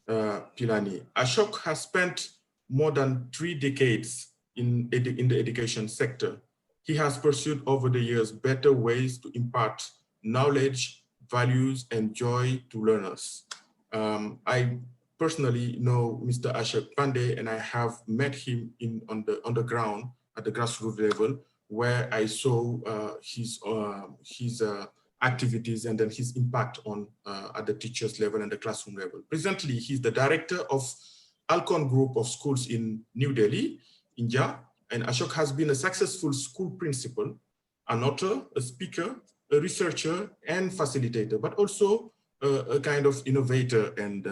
Pilani. Ashok has spent more than 3 decades in the education sector. He has pursued over the years better ways to impart knowledge, values, and joy to learners. I personally know Mr. Ashok Pandey, and I have met him on the ground at the grassroots level, where I saw his activities and then his impact on at the teachers level and the classroom level. Presently, he's the director of Alcon Group of Schools in New Delhi, India, and Ashok has been a successful school principal, an author, a speaker, a researcher, and facilitator, but also a kind of innovator and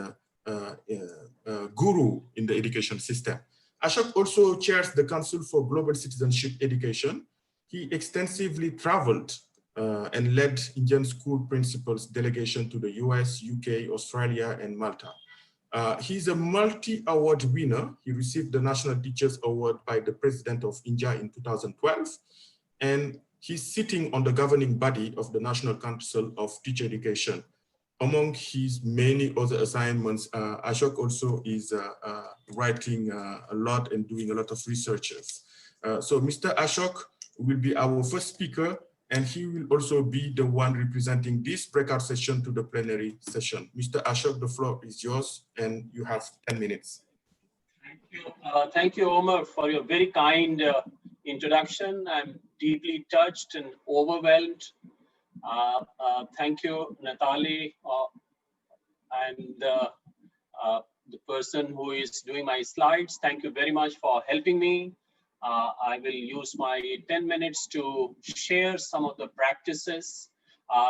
guru in the education system. Ashok also chairs the Council for Global Citizenship Education. He extensively traveled and led Indian school principals delegation to the US, UK, Australia, and Malta. He's a multi-award winner. He received the National Teachers Award by the President of India in 2012. And he's sitting on the governing body of the National Council of Teacher Education. Among his many other assignments, Ashok also is writing a lot and doing a lot of researches. So Mr. Ashok will be our first speaker, and he will also be the one representing this breakout session to the plenary session. Mr. Ashok, the floor is yours, and you have 10 minutes. Thank you, Omar, for your very kind introduction. I'm deeply touched and overwhelmed. Thank you, Natalie, and the person who is doing my slides. Thank you very much for helping me. I will use my 10 minutes to share some of the practices.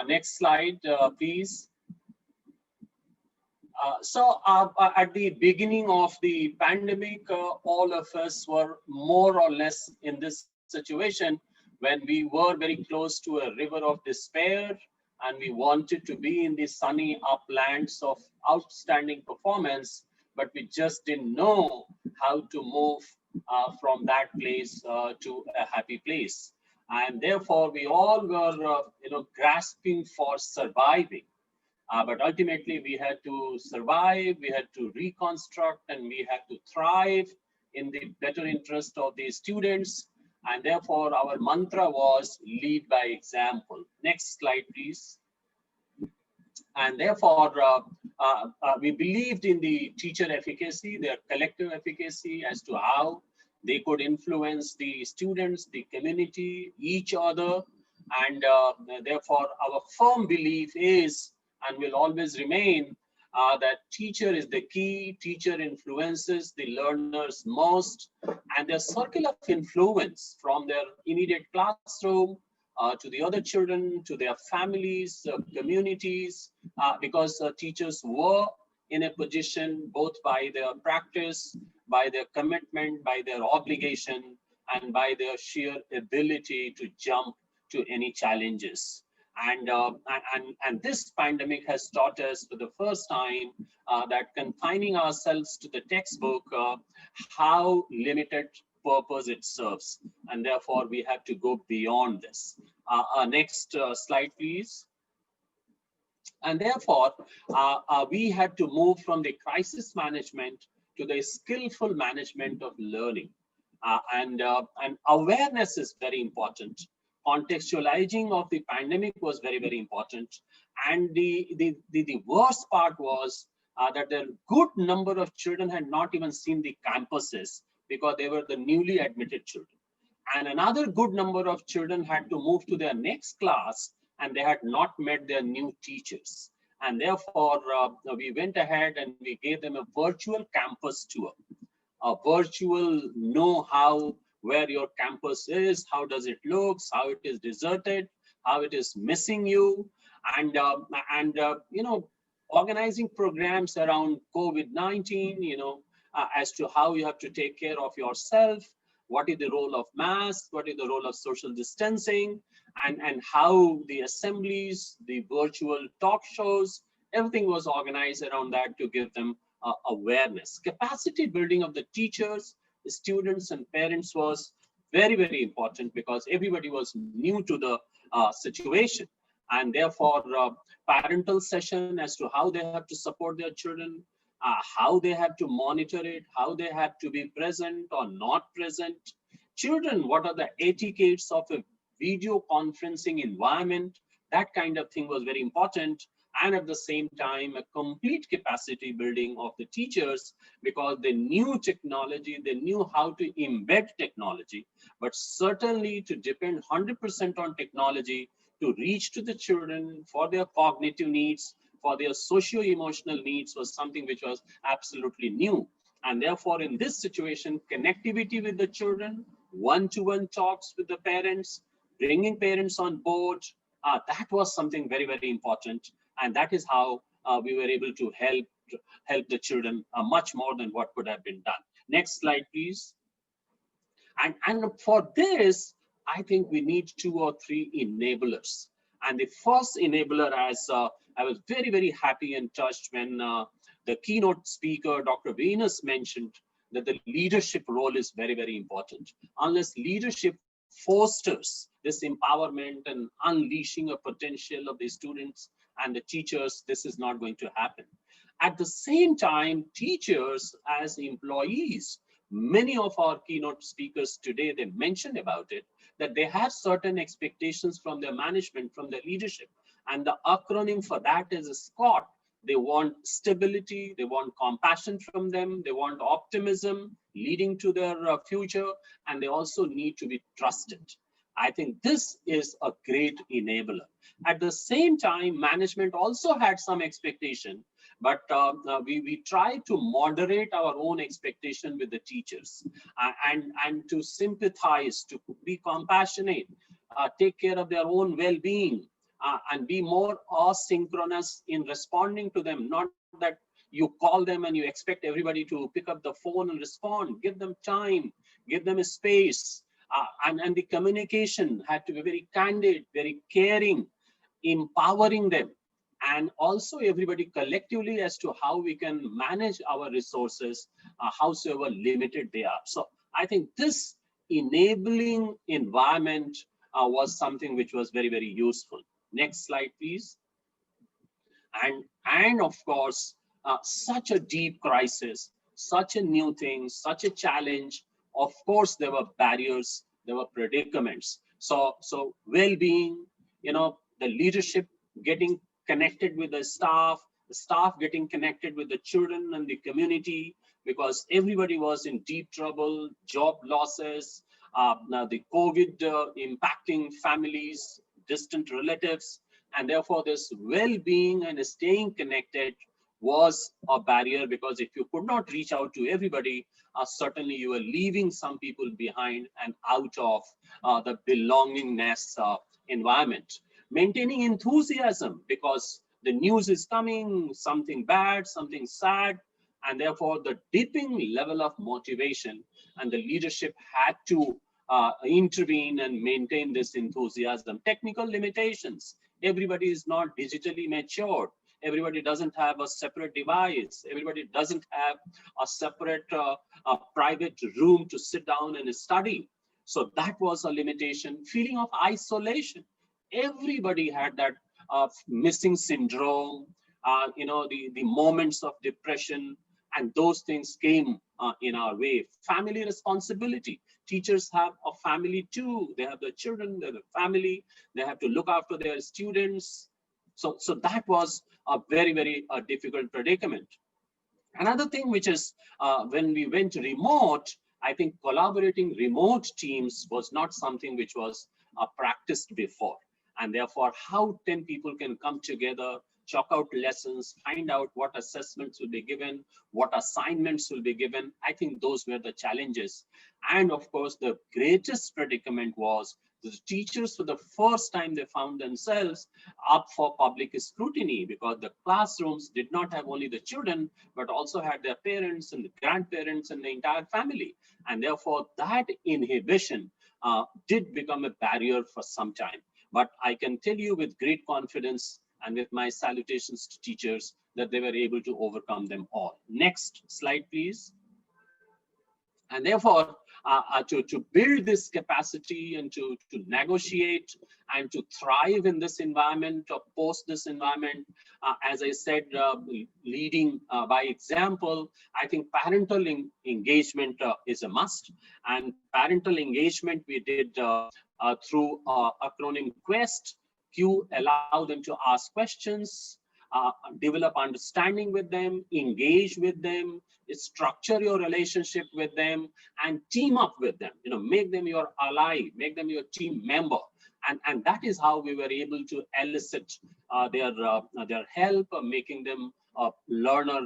Next slide, please. So at the beginning of the pandemic, all of us were more or less in this situation when we were very close to a river of despair, and we wanted to be in the sunny uplands of outstanding performance, but we just didn't know how to move from that place to a happy place. And therefore, we all were, grasping for surviving. But ultimately, we had to survive, we had to reconstruct, and we had to thrive in the better interest of the students. And therefore, our mantra was lead by example. Next slide, please. And therefore, we believed in the teacher efficacy, their collective efficacy, as to how they could influence the students, the community, each other. And therefore, our firm belief is, and will always remain, that teacher is the key. Teacher influences the learners most, and their circle of influence from their immediate classroom to the other children, to their families, communities, because teachers were in a position, both by their practice, by their commitment, by their obligation, and by their sheer ability to jump to any challenges. And this pandemic has taught us for the first time that confining ourselves to the textbook, how limited purpose it serves. And therefore, we have to go beyond this. Next slide, please. And therefore, we had to move from the crisis management to the skillful management of learning. And awareness is very important. Contextualizing of the pandemic was very, very important. And the worst part was that a good number of children had not even seen the campuses because they were the newly admitted children. And another good number of children had to move to their next class, and they had not met their new teachers. And therefore, we went ahead and we gave them a virtual campus tour, a virtual know-how, where your campus is, how does it look, how it is deserted, how it is missing you, and organizing programs around COVID-19, as to how you have to take care of yourself, what is the role of mask, what is the role of social distancing, and how the assemblies, the virtual talk shows, everything was organized around that to give them awareness. Capacity building of the teachers, the students and parents was very, very important because everybody was new to the situation. And therefore, parental session as to how they have to support their children, how they have to monitor it, how they have to be present or not present. Children, what are the etiquettes of a video conferencing environment? That kind of thing was very important. And at the same time, a complete capacity building of the teachers, because they knew technology, they knew how to embed technology, but certainly to depend 100% on technology to reach to the children for their cognitive needs, for their socio-emotional needs was something which was absolutely new. And therefore, in this situation, connectivity with the children, one-to-one talks with the parents, bringing parents on board, that was something very, very important. And that is how we were able to help the children much more than what could have been done. Next slide, please. And for this, I think we need 2 or 3 enablers. And the first enabler, as I was very, very happy and touched when the keynote speaker, Dr. Venus, mentioned that the leadership role is very, very important. Unless leadership fosters this empowerment and unleashing a potential of the students and the teachers, this is not going to happen. At the same time, teachers as employees, many of our keynote speakers today, they mentioned about it, that they have certain expectations from their management, from their leadership. And the acronym for that is SCOT. They want stability, they want compassion from them, they want optimism leading to their future, and they also need to be trusted. I think this is a great enabler. At the same time, management also had some expectation, but we tried to moderate our own expectation with the teachers and to sympathize, to be compassionate, take care of their own well-being, and be more asynchronous in responding to them. Not that you call them and you expect everybody to pick up the phone and respond. Give them time, give them a space. And the communication had to be very candid, very caring, empowering them, and also everybody collectively as to how we can manage our resources, howsoever limited they are. So I think this enabling environment was something which was very, very useful. Next slide, please. And of course, such a deep crisis, such a new thing, such a challenge. Of course, there were barriers, there were predicaments. So well-being, the leadership getting connected with the staff getting connected with the children and the community, because everybody was in deep trouble, job losses, now the COVID impacting families, distant relatives, and therefore this well-being and staying connected was a barrier, because if you could not reach out to everybody, certainly you were leaving some people behind and out of the belongingness environment. Maintaining enthusiasm, because the news is coming, something bad, something sad, and therefore the dipping level of motivation, and the leadership had to intervene and maintain this enthusiasm. Technical limitations. Everybody is not digitally matured. Everybody doesn't have a separate device. Everybody doesn't have a separate private room to sit down and study. So that was a limitation. Feeling of isolation. Everybody had that missing syndrome, the moments of depression, and those things came in our way. Family responsibility. Teachers have a family too. They have their children, they have a family, they have to look after their students. So that was a very, very difficult predicament. Another thing which is when we went remote, I think collaborating remote teams was not something which was practiced before. And therefore, how 10 people can come together, chalk out lessons, find out what assessments will be given, what assignments will be given. I think those were the challenges. And of course, the greatest predicament was the teachers, for the first time, they found themselves up for public scrutiny, because the classrooms did not have only the children, but also had their parents and the grandparents and the entire family. And therefore, that inhibition did become a barrier for some time. But I can tell you with great confidence and with my salutations to teachers that they were able to overcome them all. Next slide, please. And therefore, to build this capacity and to negotiate and to thrive in this environment or post this environment, as I said, leading by example, I think parental engagement is a must. And parental engagement we did through acronym QUEST. Q, allow them to ask questions, develop understanding with them, engage with them, structure your relationship with them, and team up with them. Make them your ally, make them your team member, and that is how we were able to elicit their help, making them learner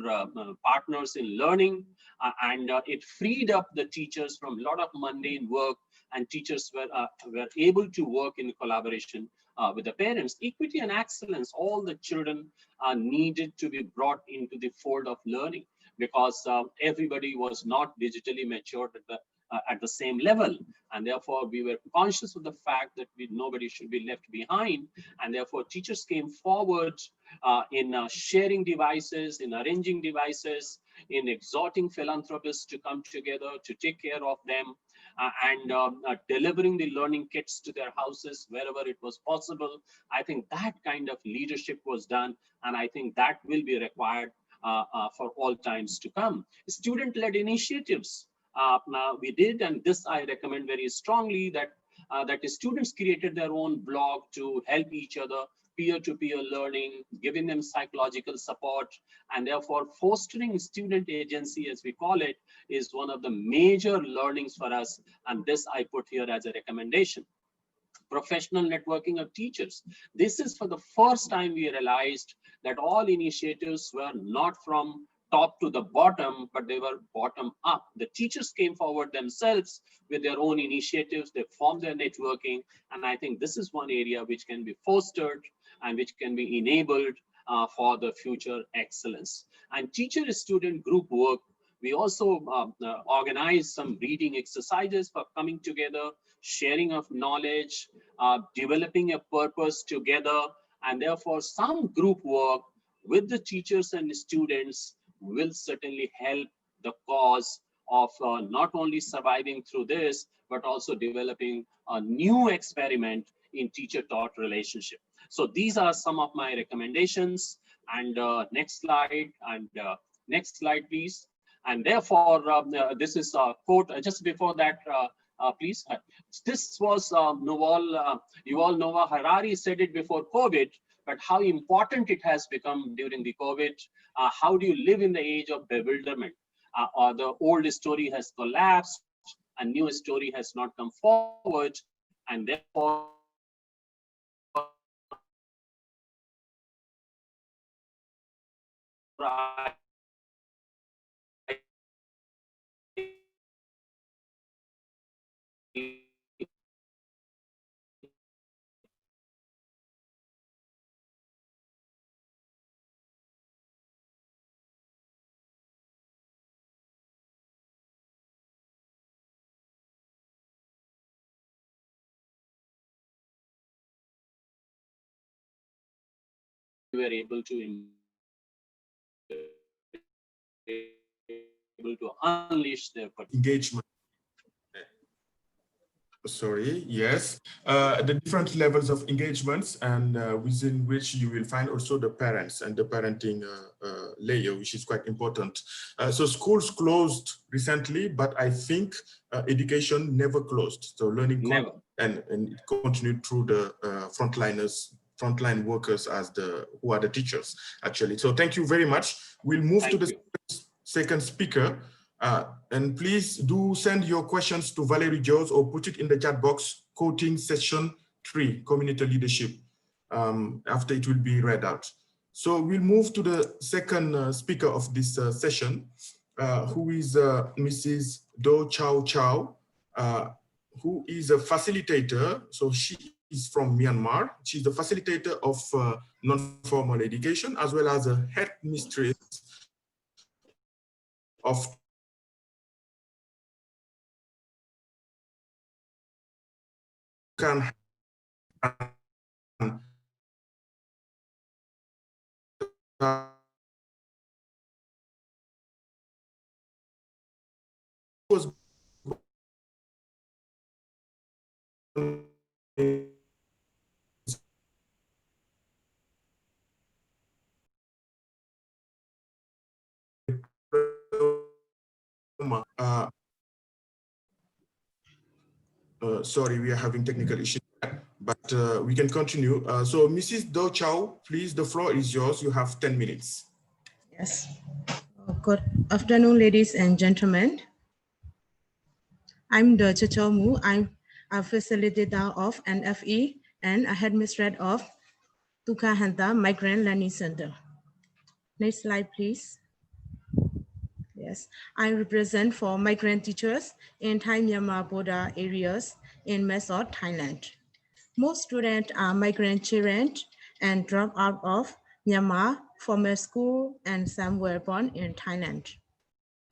partners in learning, and it freed up the teachers from a lot of mundane work, and teachers were able to work in collaboration with the parents. Equity and excellence, all the children needed to be brought into the fold of learning, because everybody was not digitally matured at the same level. And therefore, we were conscious of the fact that nobody should be left behind. And therefore, teachers came forward in sharing devices, in arranging devices, in exhorting philanthropists to come together to take care of them, and delivering the learning kits to their houses wherever it was possible. I think that kind of leadership was done, and I think that will be required for all times to come. Student-led initiatives we did, and this I recommend very strongly, that the students created their own blog to help each other, peer-to-peer learning, giving them psychological support, and therefore fostering student agency, as we call it, is one of the major learnings for us, and this I put here as a recommendation. Professional networking of teachers. This is for the first time we realized that all initiatives were not from top to the bottom, but they were bottom up. The teachers came forward themselves with their own initiatives, they formed their networking, and I think this is one area which can be fostered and which can be enabled for the future excellence. And teacher-student group work, we also organized some reading exercises for coming together, sharing of knowledge, developing a purpose together, and therefore some group work with the teachers and the students will certainly help the cause of not only surviving through this, but also developing a new experiment in teacher-taught relationship. So these are some of my recommendations. And next slide, please. And therefore, this is a quote. Just before that, please. This was Yuval Noah Harari said it before COVID, but how important it has become during the COVID. How do you live in the age of bewilderment? Or the old story has collapsed, a new story has not come forward, and therefore we were able to unleash their engagement. Sorry, yes, the different levels of engagements, and within which you will find also the parents and the parenting layer, which is quite important. So schools closed recently, but I think education never closed. So learning never. And it continued through the frontline workers as who are the teachers, actually. So thank you very much. We'll move to the second speaker. And please do send your questions to Valerie Jones or put it in the chat box, quoting session 3, community leadership, after it will be read out. So we'll move to the second speaker of this session, who is Mrs. Do Chow Chow, who is a facilitator. So she is from Myanmar. She's the facilitator of non-formal education, as well as a headmistress of sorry, we are having technical issues, but we can continue. So Mrs. Do Chow, please, the floor is yours. You have 10 minutes. Yes. Good afternoon, ladies and gentlemen. I'm Do Chow Mu. I'm a facilitator of NFE and a headmistress of Tukahanta Migrant Learning Center. Next slide, please. Yes, I represent for migrant teachers in Thai Myanmar border areas in Mesot, Thailand. Most students are migrant children and drop out of Myanmar formal school, and some were born in Thailand.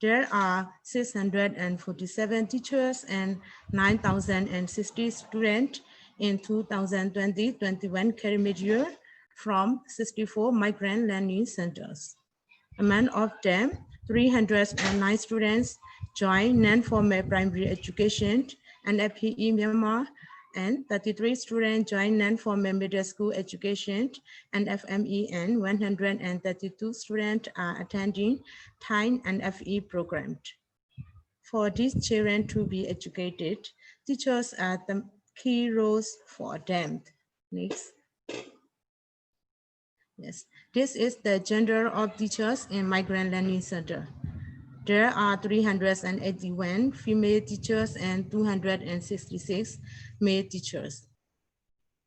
There are 647 teachers and 9,060 students in 2020-21 academic year from 64 migrant learning centers. Among of them, 309 students joined non-formal primary education and FPE Myanmar, and 33 students joined non-formal middle school education and FME, and 132 students are attending Thai and FE programs. For these children to be educated, teachers are the key roles for them. Next. Yes, this is the gender of teachers in Migrant Learning Center. There are 381 female teachers and 266 male teachers.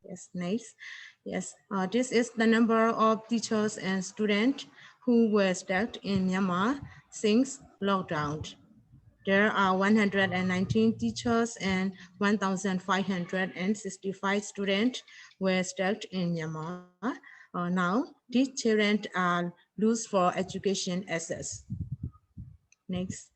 Yes, nice. Yes, this is the number of teachers and students who were stuck in Myanmar since lockdown. There are 119 teachers and 1,565 students were stuck in Myanmar. Now, these children are loose for education access. Next.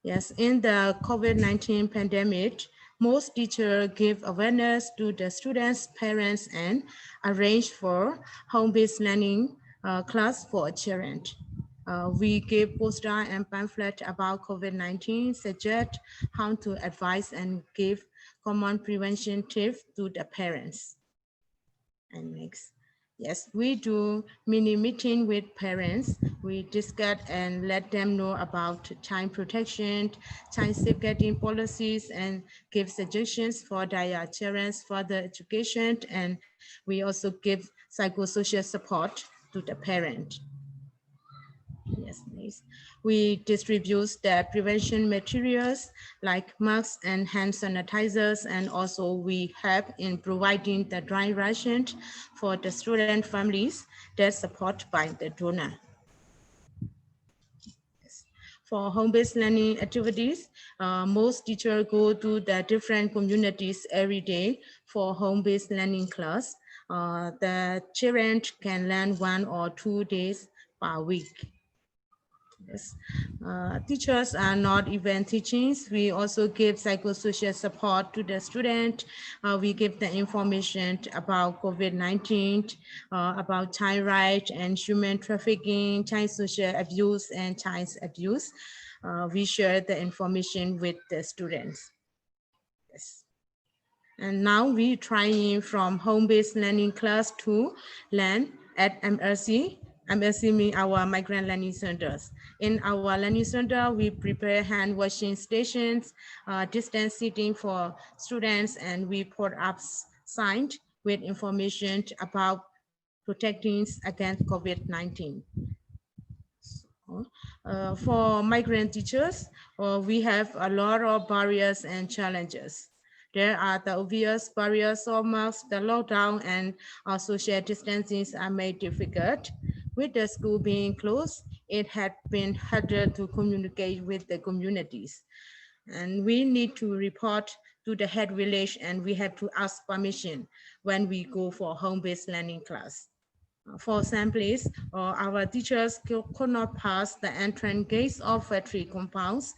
Yes, in the COVID-19 pandemic, most teachers give awareness to the students, parents, and arrange for home-based learning class for children. We give poster and pamphlet about COVID-19, suggest how to advise and give common prevention tips to the parents. And next. Yes, we do mini meeting with parents. We discuss and let them know about child protection, child safeguarding policies, and give suggestions for their children's further education. And we also give psychosocial support to the parent. Yes, please. We distribute the prevention materials like masks and hand sanitizers, and also we help in providing the dry rations for the student families that support by the donor. Yes. For home-based learning activities, most teachers go to the different communities every day for home-based learning class. The children can learn 1 or 2 days per week. Yes. Teachers are not even teachings. We also give psychosocial support to the student. We give the information about COVID-19, about child rights and human trafficking, child social abuse and child abuse. We share the information with the students. Yes. And now we trying from home-based learning class to learn at MLC. MLC means our migrant learning centers. In our learning center, we prepare hand washing stations, distance seating for students, and we put up signs with information about protecting against COVID-19. For migrant teachers, we have a lot of barriers and challenges. There are the obvious barriers of masks, the lockdown, and social distancing are made difficult. With the school being closed, it had been harder to communicate with the communities. And we need to report to the head village, and we have to ask permission when we go for home-based learning class. For some place, our teachers could not pass the entrance gates of factory compounds.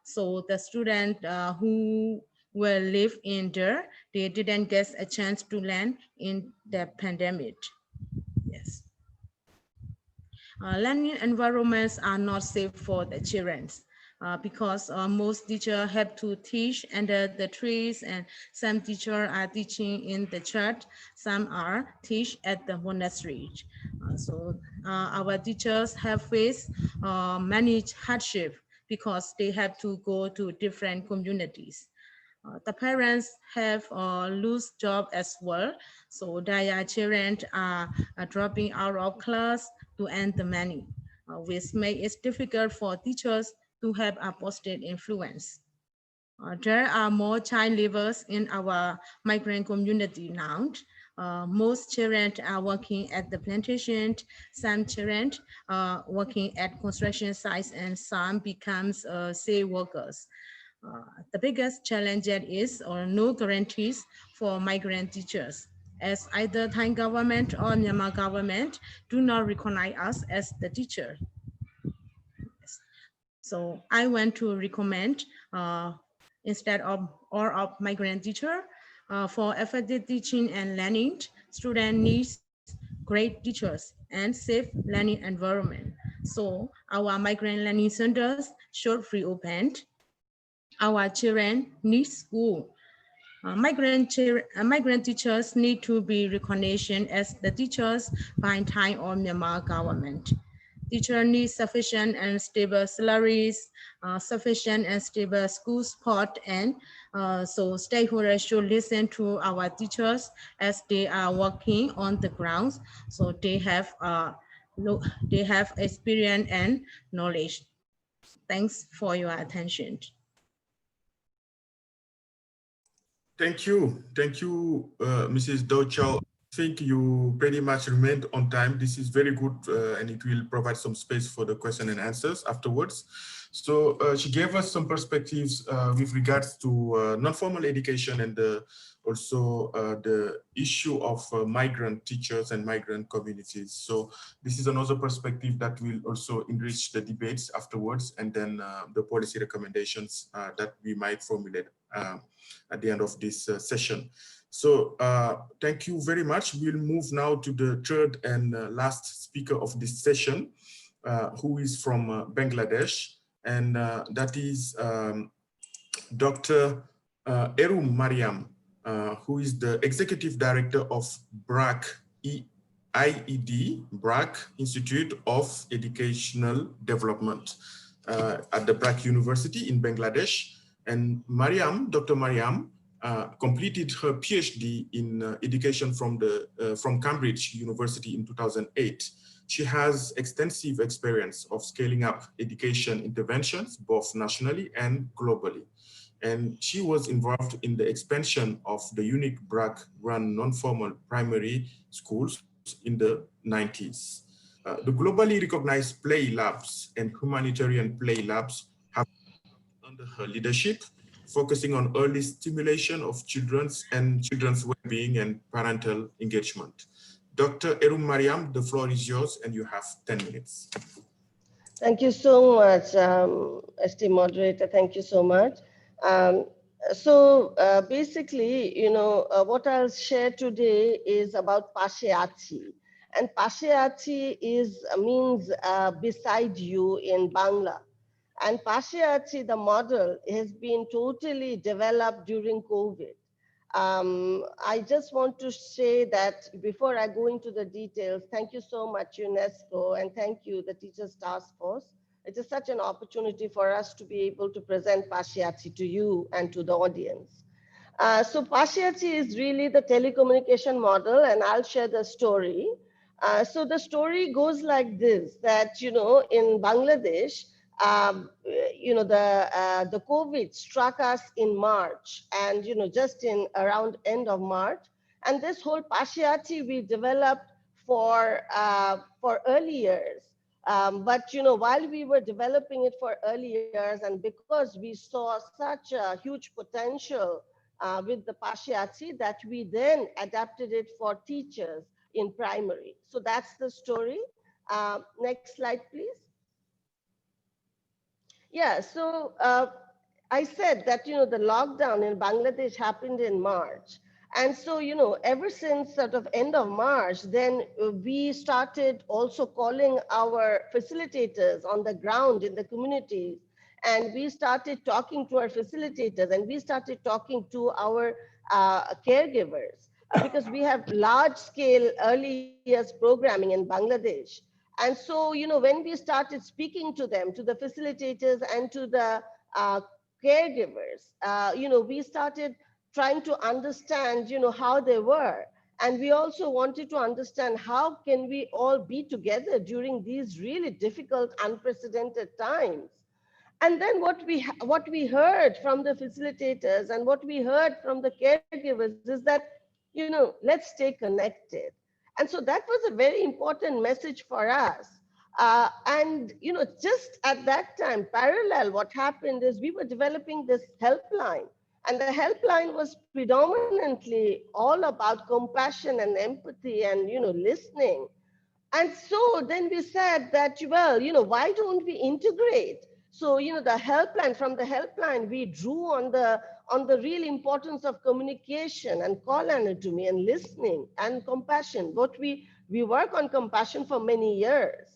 So the students who will live in there, they didn't get a chance to learn in the pandemic. Yes. Learning environments are not safe for the children. Because most teachers have to teach under the trees, and some teachers are teaching in the church, some are teach at the monastery. So our teachers have faced many hardships because they have to go to different communities. The parents have lose job as well, so their children are dropping out of class to earn the money, which makes it difficult for teachers to have a positive influence. There are more child laborers in our migrant community now. Most children are working at the plantation, some children are working at construction sites, and some becomes say workers. The biggest challenge is no guarantees for migrant teachers, as either Thai government or Myanmar government do not recognize us as the teacher. So I want to recommend instead of all of migrant teacher, for effective teaching and learning, student needs great teachers and safe learning environment. So our migrant learning centers should reopen. Our children need school. Migrant teachers need to be recognized as the teachers by Thai or Myanmar government. Teachers need sufficient and stable salaries, sufficient and stable school support, and so stakeholders should listen to our teachers as they are working on the ground. So they have experience and knowledge. Thanks for your attention. Thank you, Mrs. Dochow. I think you pretty much remained on time. This is very good, and it will provide some space for the question and answers afterwards. So she gave us some perspectives with regards to non-formal education and also the issue of migrant teachers and migrant communities. So this is another perspective that will also enrich the debates afterwards, and then the policy recommendations that we might formulate at the end of this session. So thank you very much. We'll move now to the third and last speaker of this session. who is from Bangladesh, and that is Dr. Erum Mariam, who is the Executive Director of BRAC IED, BRAC, Institute of Educational Development at the BRAC University in Bangladesh. And Mariam, Dr. Mariam, completed her PhD in education from Cambridge University in 2008. She has extensive experience of scaling up education interventions, both nationally and globally. And she was involved in the expansion of the unique BRAC-run non-formal primary schools in the 90s. The globally recognized play labs and humanitarian play labs have under her leadership, focusing on early stimulation of children's well-being and parental engagement. Dr. Erum Mariam, the floor is yours and you have 10 minutes. Thank you so much, esteemed moderator. Thank you so much. Basically, you know, what I'll share today is about Pasheachi. And Pasheachi means beside you in Bangla. And Pasheachi, the model, has been totally developed during COVID. I just want to say that before I go into the details, thank you so much, UNESCO, and thank you, the Teachers Task Force. It is such an opportunity for us to be able to present Pasheachi to you and to the audience. So Pasheachi is really the telecommunication model, and I'll share the story. So the story goes like this, that, you know, in Bangladesh, you know, the COVID struck us in March, and, you know, just in around end of March. And this whole Pasheachi we developed for early years. But, you know, while we were developing it for early years, and because we saw such a huge potential with the Pasheachi, that we then adapted it for teachers in primary. So that's the story. Next slide, please. Yeah, so I said that, you know, the lockdown in Bangladesh happened in March. And so, you know, ever since sort of end of March, then we started also calling our facilitators on the ground in the communities. And we started talking to our facilitators, and we started talking to our caregivers, because we have large scale early years programming in Bangladesh. And so, you know, when we started speaking to them, to the facilitators and to the caregivers, you know, we started trying to understand, you know, how they were. And we also wanted to understand how can we all be together during these really difficult, unprecedented times. And then what we heard from the facilitators and what we heard from the caregivers is that, you know, let's stay connected. And so that was a very important message for us. And, you know, just at that time, parallel, what happened is we were developing this helpline. And the helpline was predominantly all about compassion and empathy and, you know, listening. And so then we said that, well, you know, why don't we integrate? So, you know, the helpline, from the helpline, we drew on the real importance of communication and call anatomy and listening and compassion. But we work on compassion for many years.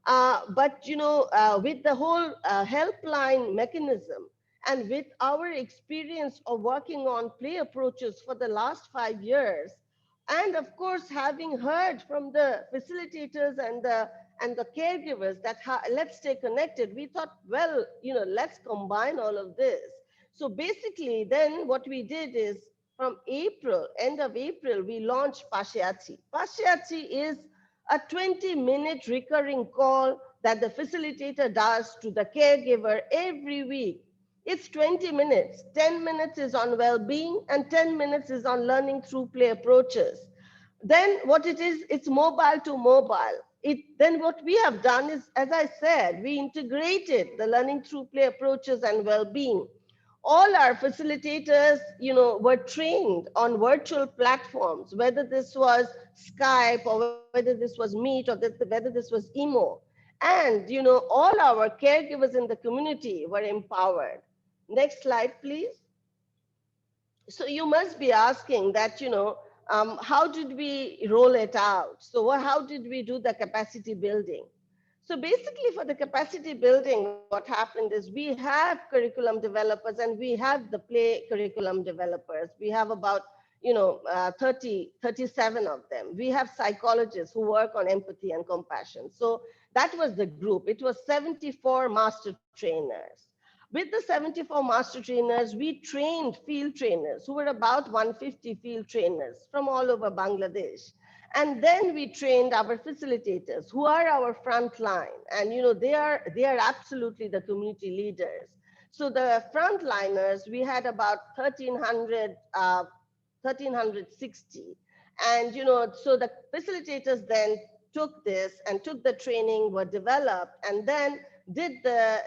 But, you know, with the whole helpline mechanism and with our experience of working on play approaches for the last 5 years, and of course, having heard from the facilitators and the caregivers that let's stay connected, we thought, well, you know, let's combine all of this. So basically, then what we did is from April, end of April, we launched Pasheachi. Pasheachi is a 20-minute recurring call that the facilitator does to the caregiver every week. It's 20 minutes. 10 minutes is on well-being and 10 minutes is on learning through play approaches. Then what it is, it's mobile to mobile. Then what we have done is, as I said, we integrated the learning through play approaches and well-being. All our facilitators, you know, were trained on virtual platforms, whether this was Skype or whether this was Meet or whether this was Emo. And, you know, all our caregivers in the community were empowered. Next slide, please. So you must be asking that, you know, how did we roll it out? So how did we do the capacity building? So basically for the capacity building, what happened is we have curriculum developers and we have the play curriculum developers. We have about 37 of them. We have psychologists who work on empathy and compassion. So that was the group. It was 74 master trainers. With the 74 master trainers, we trained field trainers who were about 150 field trainers from all over Bangladesh. And then we trained our facilitators who are our front line. And they are absolutely the community leaders. So the frontliners, we had about 1,360. And so the facilitators then took this and took the training, were developed, and then did the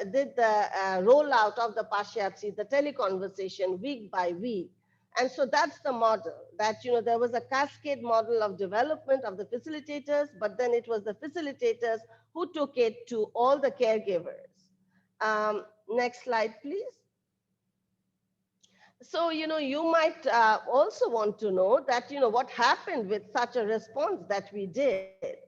rollout of the Pashyatsi, the teleconversation week by week. And so that's the model that, there was a cascade model of development of the facilitators, but then it was the facilitators who took it to all the caregivers. Next slide, please. So, you might also want to know that, what happened with such a response that we did.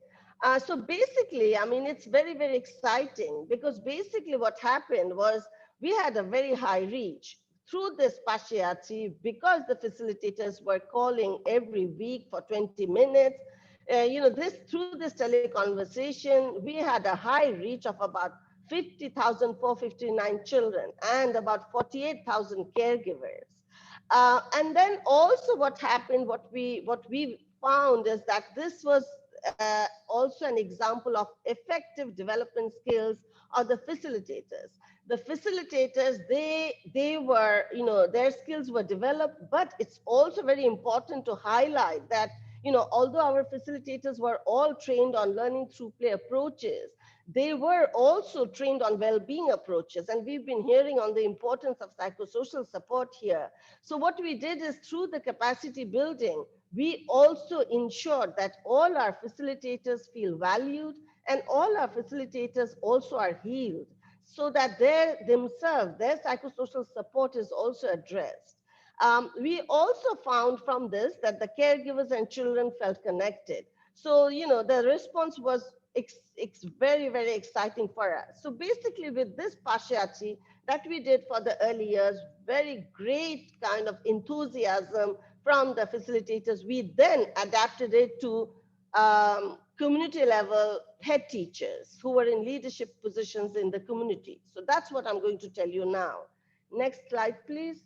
So basically, I mean, it's very, very exciting because basically what happened was we had a very high reach through this Pashyatsi because the facilitators were calling every week for 20 minutes. Through this teleconversation, we had a high reach of about 50,459 children and about 48,000 caregivers. And then also what happened, what we found is that this was also an example of effective development skills of the facilitators. The facilitators, they were, their skills were developed, but it's also very important to highlight that, although our facilitators were all trained on learning through play approaches, they were also trained on well-being approaches. And we've been hearing on the importance of psychosocial support here. So what we did is through the capacity building, we also ensured that all our facilitators feel valued and all our facilitators also are healed so that their psychosocial support is also addressed. We also found from this that the caregivers and children felt connected. So, the response was it's very, very exciting for us. So basically with this Pashyatsi that we did for the early years, very great kind of enthusiasm from the facilitators, we then adapted it to community level head teachers who were in leadership positions in the community. So that's what I'm going to tell you now. Next slide, please.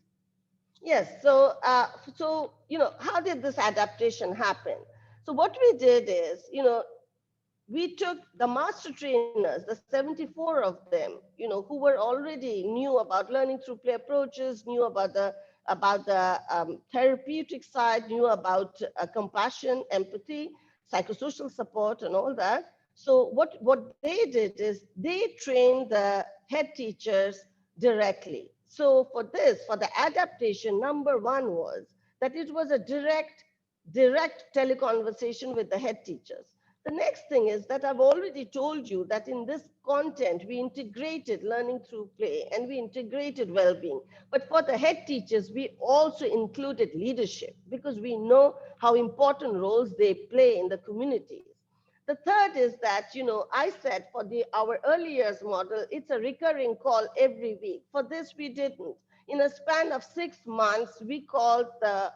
Yes, so, how did this adaptation happen? So what we did is, we took the master trainers, the 74 of them, who were already knew about learning through play approaches, knew about the therapeutic side, knew about compassion, empathy, psychosocial support, and all that. So what they did is they trained the head teachers directly. So for the adaptation, number one was that it was a direct teleconversation with the head teachers. The next thing is that I've already told you that in this content, we integrated learning through play and we integrated well-being. But for the head teachers, we also included leadership because we know how important roles they play in the communities. The third is that, I said for our early years model, it's a recurring call every week. For this, we didn't. In a span of 6 months, we called the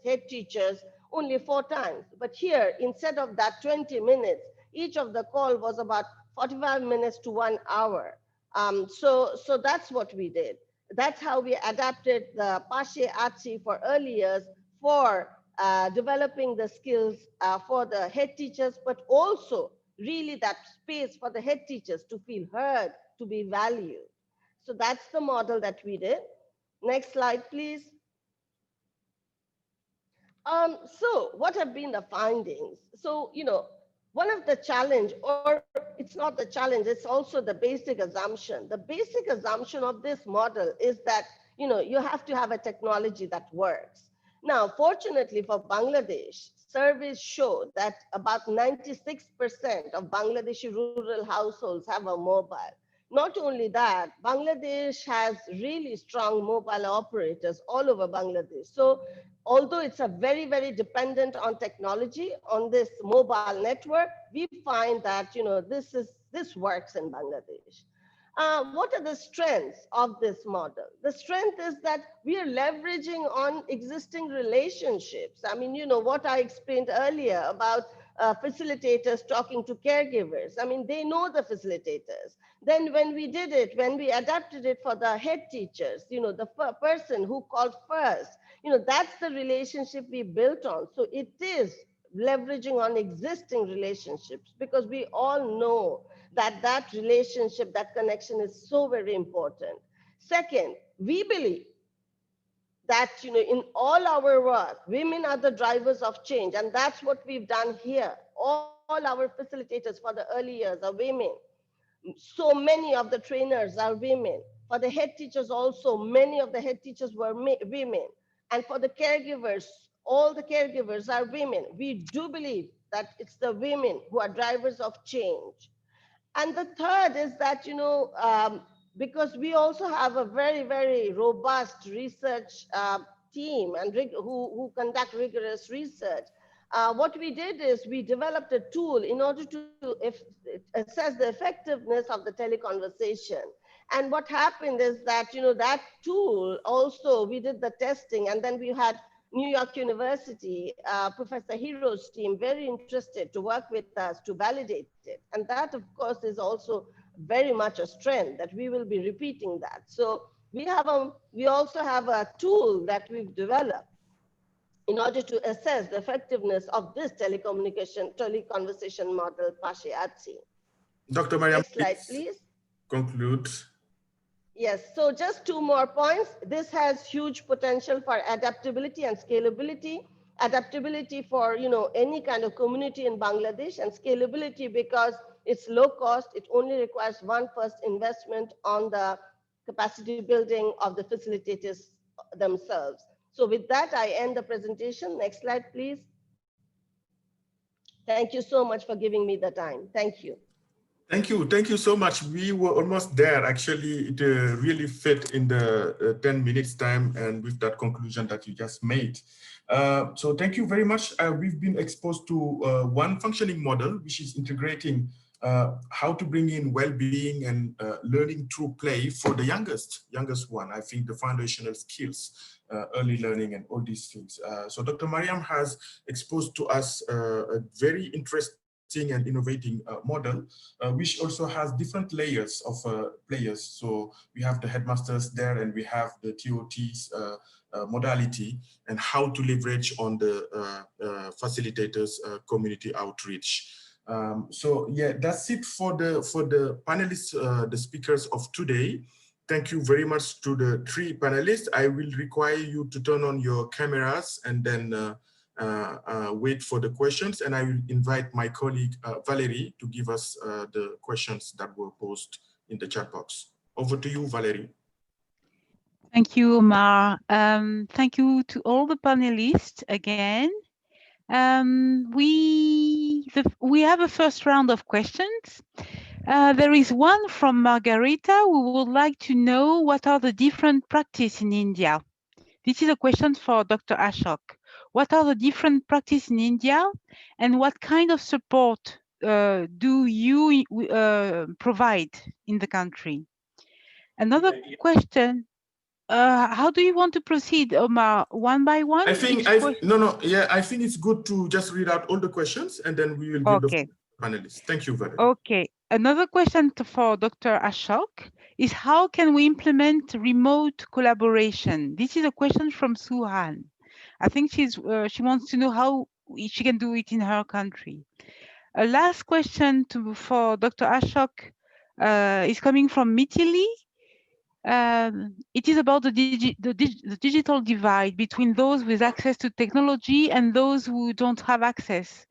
head teachers only 4 times. But here, instead of that 20 minutes, each of the call was about 45 minutes to 1 hour. So that's what we did. That's how we adapted the Pashyatsi for early years for developing the skills for the head teachers, but also really that space for the head teachers to feel heard, to be valued. So that's the model that we did. Next slide, please. So what have been the findings? So, one of the challenge, or it's not the challenge, it's also the basic assumption. The basic assumption of this model is that, you have to have a technology that works. Now, fortunately for Bangladesh, surveys show that about 96% of Bangladeshi rural households have a mobile. Not only that, Bangladesh has really strong mobile operators all over Bangladesh. So although it's a very, very dependent on technology, on this mobile network, we find that, this works in Bangladesh. What are the strengths of this model? The strength is that we are leveraging on existing relationships. I mean, what I explained earlier about facilitators talking to caregivers. I mean, they know the facilitators. Then when we did it, when we adapted it for the head teachers, the person who called first, that's the relationship we built on. So it is leveraging on existing relationships, because we all know that relationship, that connection is so very important. Second, we believe that, in all our work, women are the drivers of change. And that's what we've done here. All our facilitators for the early years are women. So many of the trainers are women. For the head teachers also, many of the head teachers were women. And for the caregivers, all the caregivers are women. We do believe that it's the women who are drivers of change. And the third is that, because we also have a very, very robust research team and who conduct rigorous research. What we did is we developed a tool in order to assess the effectiveness of the teleconversation. And what happened is that, that tool also, we did the testing, and then we had New York University, Professor Hero's team, very interested to work with us to validate it. And that, of course, is also very much a strength that we will be repeating that. So we also have a tool that we've developed in order to assess the effectiveness of this teleconversation model, PREDICAMENT. Dr. Mariam, next slide, please. Conclude. Yes, so just 2 more points. This has huge potential for adaptability and scalability. Adaptability for, any kind of community in Bangladesh, and scalability because it's low cost. It only requires one first investment on the capacity building of the facilitators themselves. So with that, I end the presentation. Next slide, please. Thank you so much for giving me the time. Thank you. Thank you. Thank you so much. We were almost there. Actually, it really fit in the 10 minutes time and with that conclusion that you just made. So thank you very much. We've been exposed to one functioning model, which is integrating how to bring in well-being and learning through play for the youngest one. I think the foundational skills, early learning and all these things. So Dr. Mariam has exposed to us a very interesting and innovating model, which also has different layers of players. So we have the headmasters there, and we have the TOT's modality, and how to leverage on the facilitators community outreach. So yeah, that's it for the panelists, the speakers of today. Thank you very much to the 3 panelists. I will require you to turn on your cameras and then wait for the questions, and I will invite my colleague Valerie to give us the questions that were posed in the chat box. Over to you, Valerie. Thank you, Omar. Thank you to all the panelists again. We have a first round of questions. There is one from Margarita who would like to know what are the different practices in India. This is a question for Dr. Ashok. What are the different practices in India, and what kind of support do you provide in the country? Another question, how do you want to proceed, Omar? One by one? I think it's good to just read out all the questions, and then we will give the panelists. Thank you, Valerie. Okay. Another question for Dr. Ashok is, how can we implement remote collaboration? This is a question from Suhan. I think she wants to know how she can do it in her country. A last question for Dr. Ashok is coming from Mitili. It is about the digital divide between those with access to technology and those who don't have access.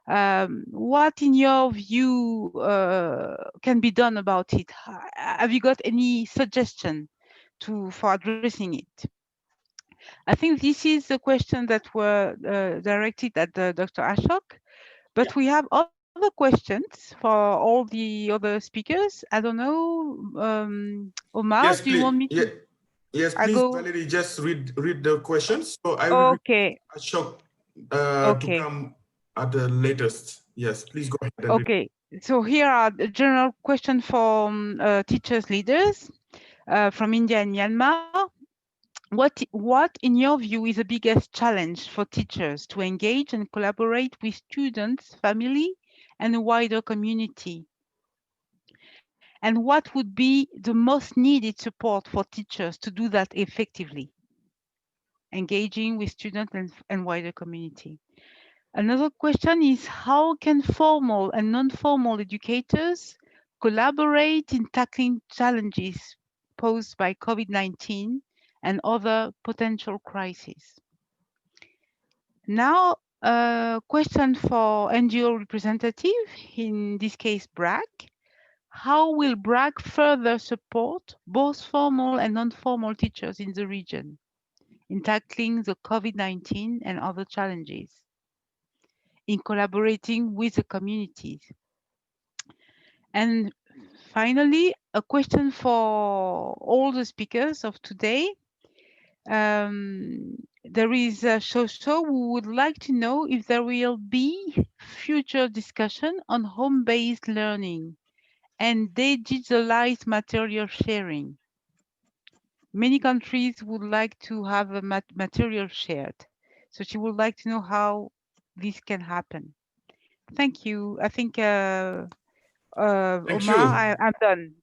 What, in your view, can be done about it? Have you got any suggestion for addressing it? I think this is the question that were directed at Dr. Ashok, but we have other questions for all the other speakers. I don't know, Omar, yes, do you want me to? Yes, please, Valerie, just read the questions. So I will Ashok to come at the latest. Yes, please go ahead. Okay, so here are the general questions for teachers leaders from India and Myanmar. What, in your view, is the biggest challenge for teachers to engage and collaborate with students, family, and a wider community? And what would be the most needed support for teachers to do that effectively? Engaging with students and wider community. Another question is, how can formal and non-formal educators collaborate in tackling challenges posed by COVID-19 and other potential crises? Now, a question for NGO representative, in this case, BRAC. How will BRAC further support both formal and non-formal teachers in the region in tackling the COVID-19 and other challenges, in collaborating with the communities? And finally, a question for all the speakers of today. There is a Shosho who would like to know if there will be future discussion on home-based learning and digitalized material sharing. Many countries would like to have a material shared. So she would like to know how this can happen. Thank you. I think, Omar, I'm done.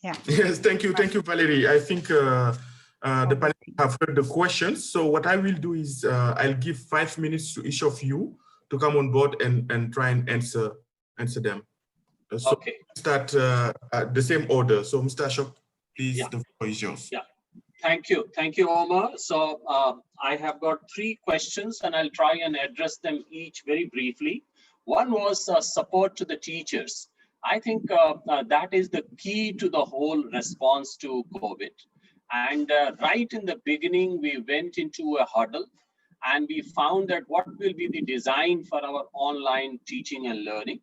Yeah. Yes, thank you, Valerie. I think the panel have heard the questions. So what I will do is I'll give 5 minutes to each of you to come on board and try and answer them. So okay. Start the same order. So Mr. Ashok, please, the floor is yours. Yeah. Thank you, Omar. So I have got 3 questions and I'll try and address them each very briefly. One was support to the teachers. I think that is the key to the whole response to COVID. And right in the beginning, we went into a huddle and we found that what will be the design for our online teaching and learning.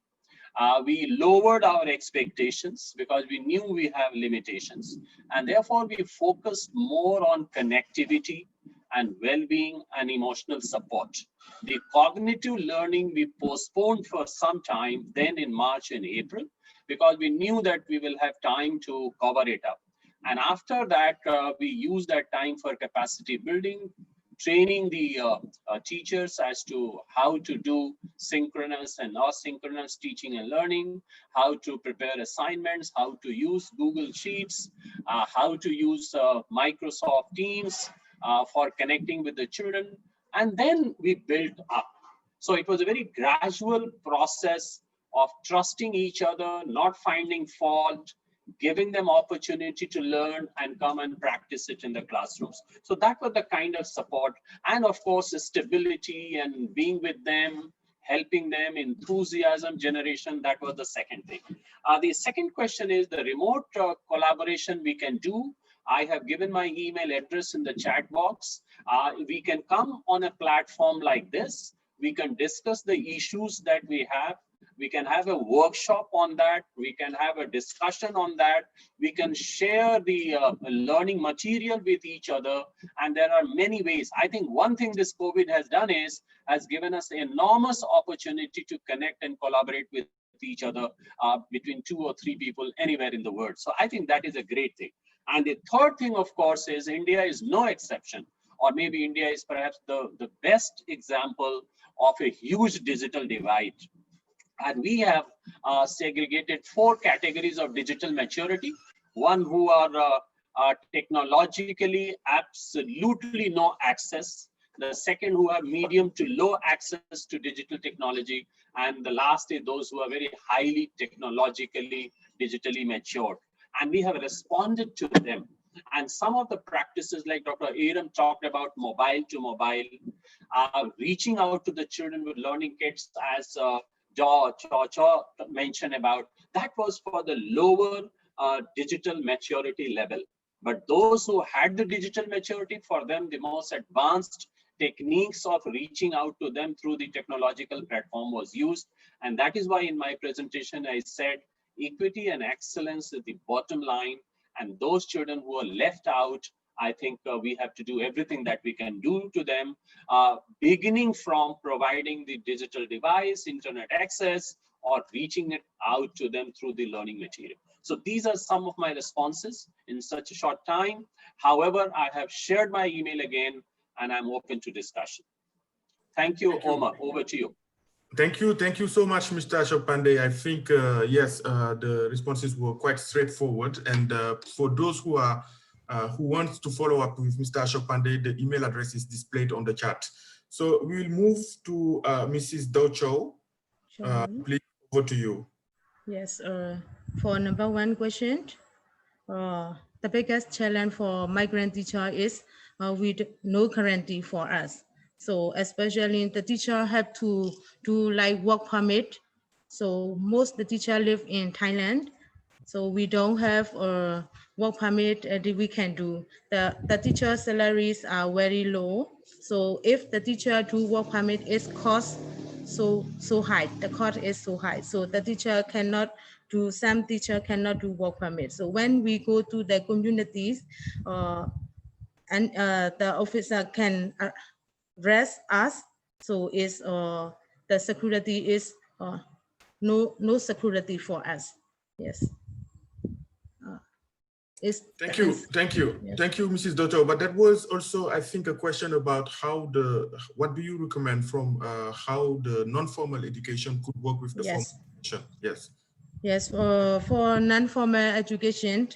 We lowered our expectations because we knew we have limitations, and therefore we focused more on connectivity and well-being and emotional support. The cognitive learning we postponed for some time then in March and April because we knew that we will have time to cover it up. And after that, we used that time for capacity building, training the teachers as to how to do synchronous and asynchronous teaching and learning, how to prepare assignments, how to use Google Sheets, how to use Microsoft Teams for connecting with the children. And then we built up. So it was a very gradual process of trusting each other, not finding fault, giving them opportunity to learn and come and practice it in the classrooms. So that was the kind of support. And of course, the stability and being with them, helping them, enthusiasm generation, that was the second thing. The second question is the remote collaboration we can do. I have given my email address in the chat box. We can come on a platform like this. We can discuss the issues that we have. We can have a workshop on that. We can have a discussion on that. We can share the learning material with each other. And there are many ways. I think one thing this COVID has done is, has given us enormous opportunity to connect and collaborate with each other between 2 or 3 people anywhere in the world. So I think that is a great thing. And the third thing, of course, is India is no exception. Or maybe India is perhaps the best example of a huge digital divide. And we have segregated 4 categories of digital maturity. One who are technologically absolutely no access. The second who have medium to low access to digital technology. And the last is those who are very highly technologically, digitally matured. And we have responded to them. And some of the practices like Dr. Aram talked about mobile to mobile, reaching out to the children with learning kits as Cho mentioned about, that was for the lower digital maturity level. But those who had the digital maturity, for them, the most advanced techniques of reaching out to them through the technological platform was used. And that is why in my presentation, I said equity and excellence is the bottom line. And those children who are left out I think we have to do everything that we can do to them, beginning from providing the digital device, internet access, or reaching it out to them through the learning material. So these are some of my responses in such a short time. However, I have shared my email again, and I'm open to discussion. Thank you, Omar. Over to you. Thank you so much, Mr. Ashok Pandey. I think, yes, the responses were quite straightforward. And for those who want to follow up with Mr. Ashok Pandey, the email address is displayed on the chat. So we'll move to Mrs. Docho. Please, over to you. Yes, for number one question, the biggest challenge for migrant teacher is with no guarantee for us. So especially the teacher have to do like work permit. So most the teacher live in Thailand. So we don't have a work permit that we can do. The teacher salaries are very low. So if the teacher do work permit, its cost so high. The cost is so high. So the teacher cannot do, some teacher cannot do work permit. So when we go to the communities, and the officer can arrest us. So is the security is no security for us. Yes. Thank you, Mrs. Dotto. But that was also, I think, a question about what do you recommend from how the non-formal education could work with the formal education? Yes. Yes, for non-formal education,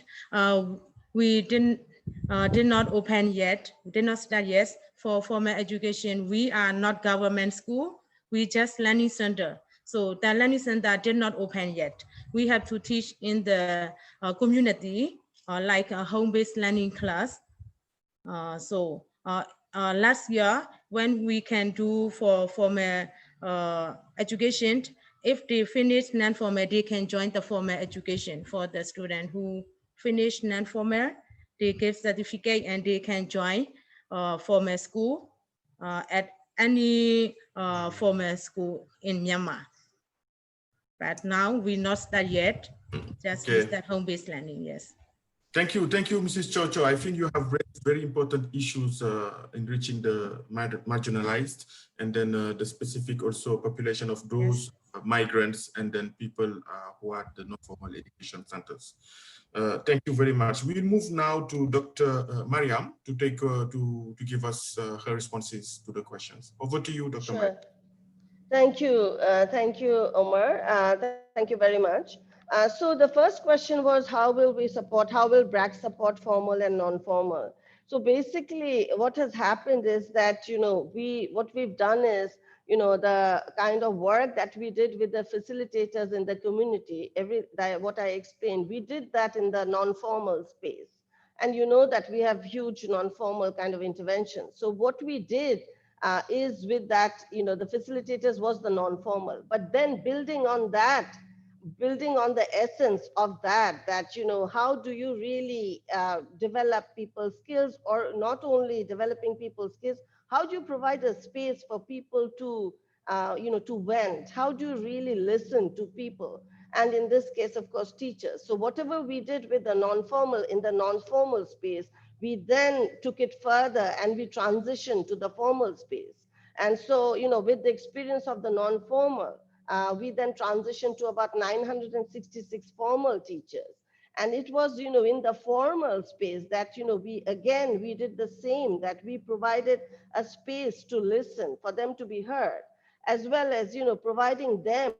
we did not open yet, did not start yet. For formal education, we are not government school, we just learning center. So the learning center did not open yet. We have to teach in the community, like a home-based learning class. Last year, when we can do for formal education, if they finish non-formal, they can join the formal education. For the student who finish non-formal, they give certificate and they can join formal school at any formal school in Myanmar. But now we not start yet, just we start home-based learning, yes. Thank you, Mrs. Chocho. I think you have raised very important issues in reaching the marginalized, and then the specific also population of those migrants, and then people who are at the non-formal education centers. Thank you very much. We'll move now to Dr. Mariam to take to give us her responses to the questions. Over to you, Dr. Mariam. Thank you, Omar. Thank you very much. So the first question was, how will BRAC support formal and non-formal? So basically what has happened is that, what we've done is, the kind of work that we did with the facilitators in the community, what I explained, we did that in the non-formal space. And you know that we have huge non-formal kind of interventions. So what we did is with that, the facilitators was the non-formal, but then building on the essence of that, how do you really develop people's skills, or not only developing people's skills, how do you provide a space for people to, to vent? How do you really listen to people? And in this case, of course, teachers. So whatever we did with the non-formal, in the non-formal space, we then took it further and we transitioned to the formal space. And so, with the experience of the non-formal, we then transitioned to about 966 formal teachers. And it was, in the formal space that, we did the same, that we provided a space to listen, for them to be heard, as well as, providing them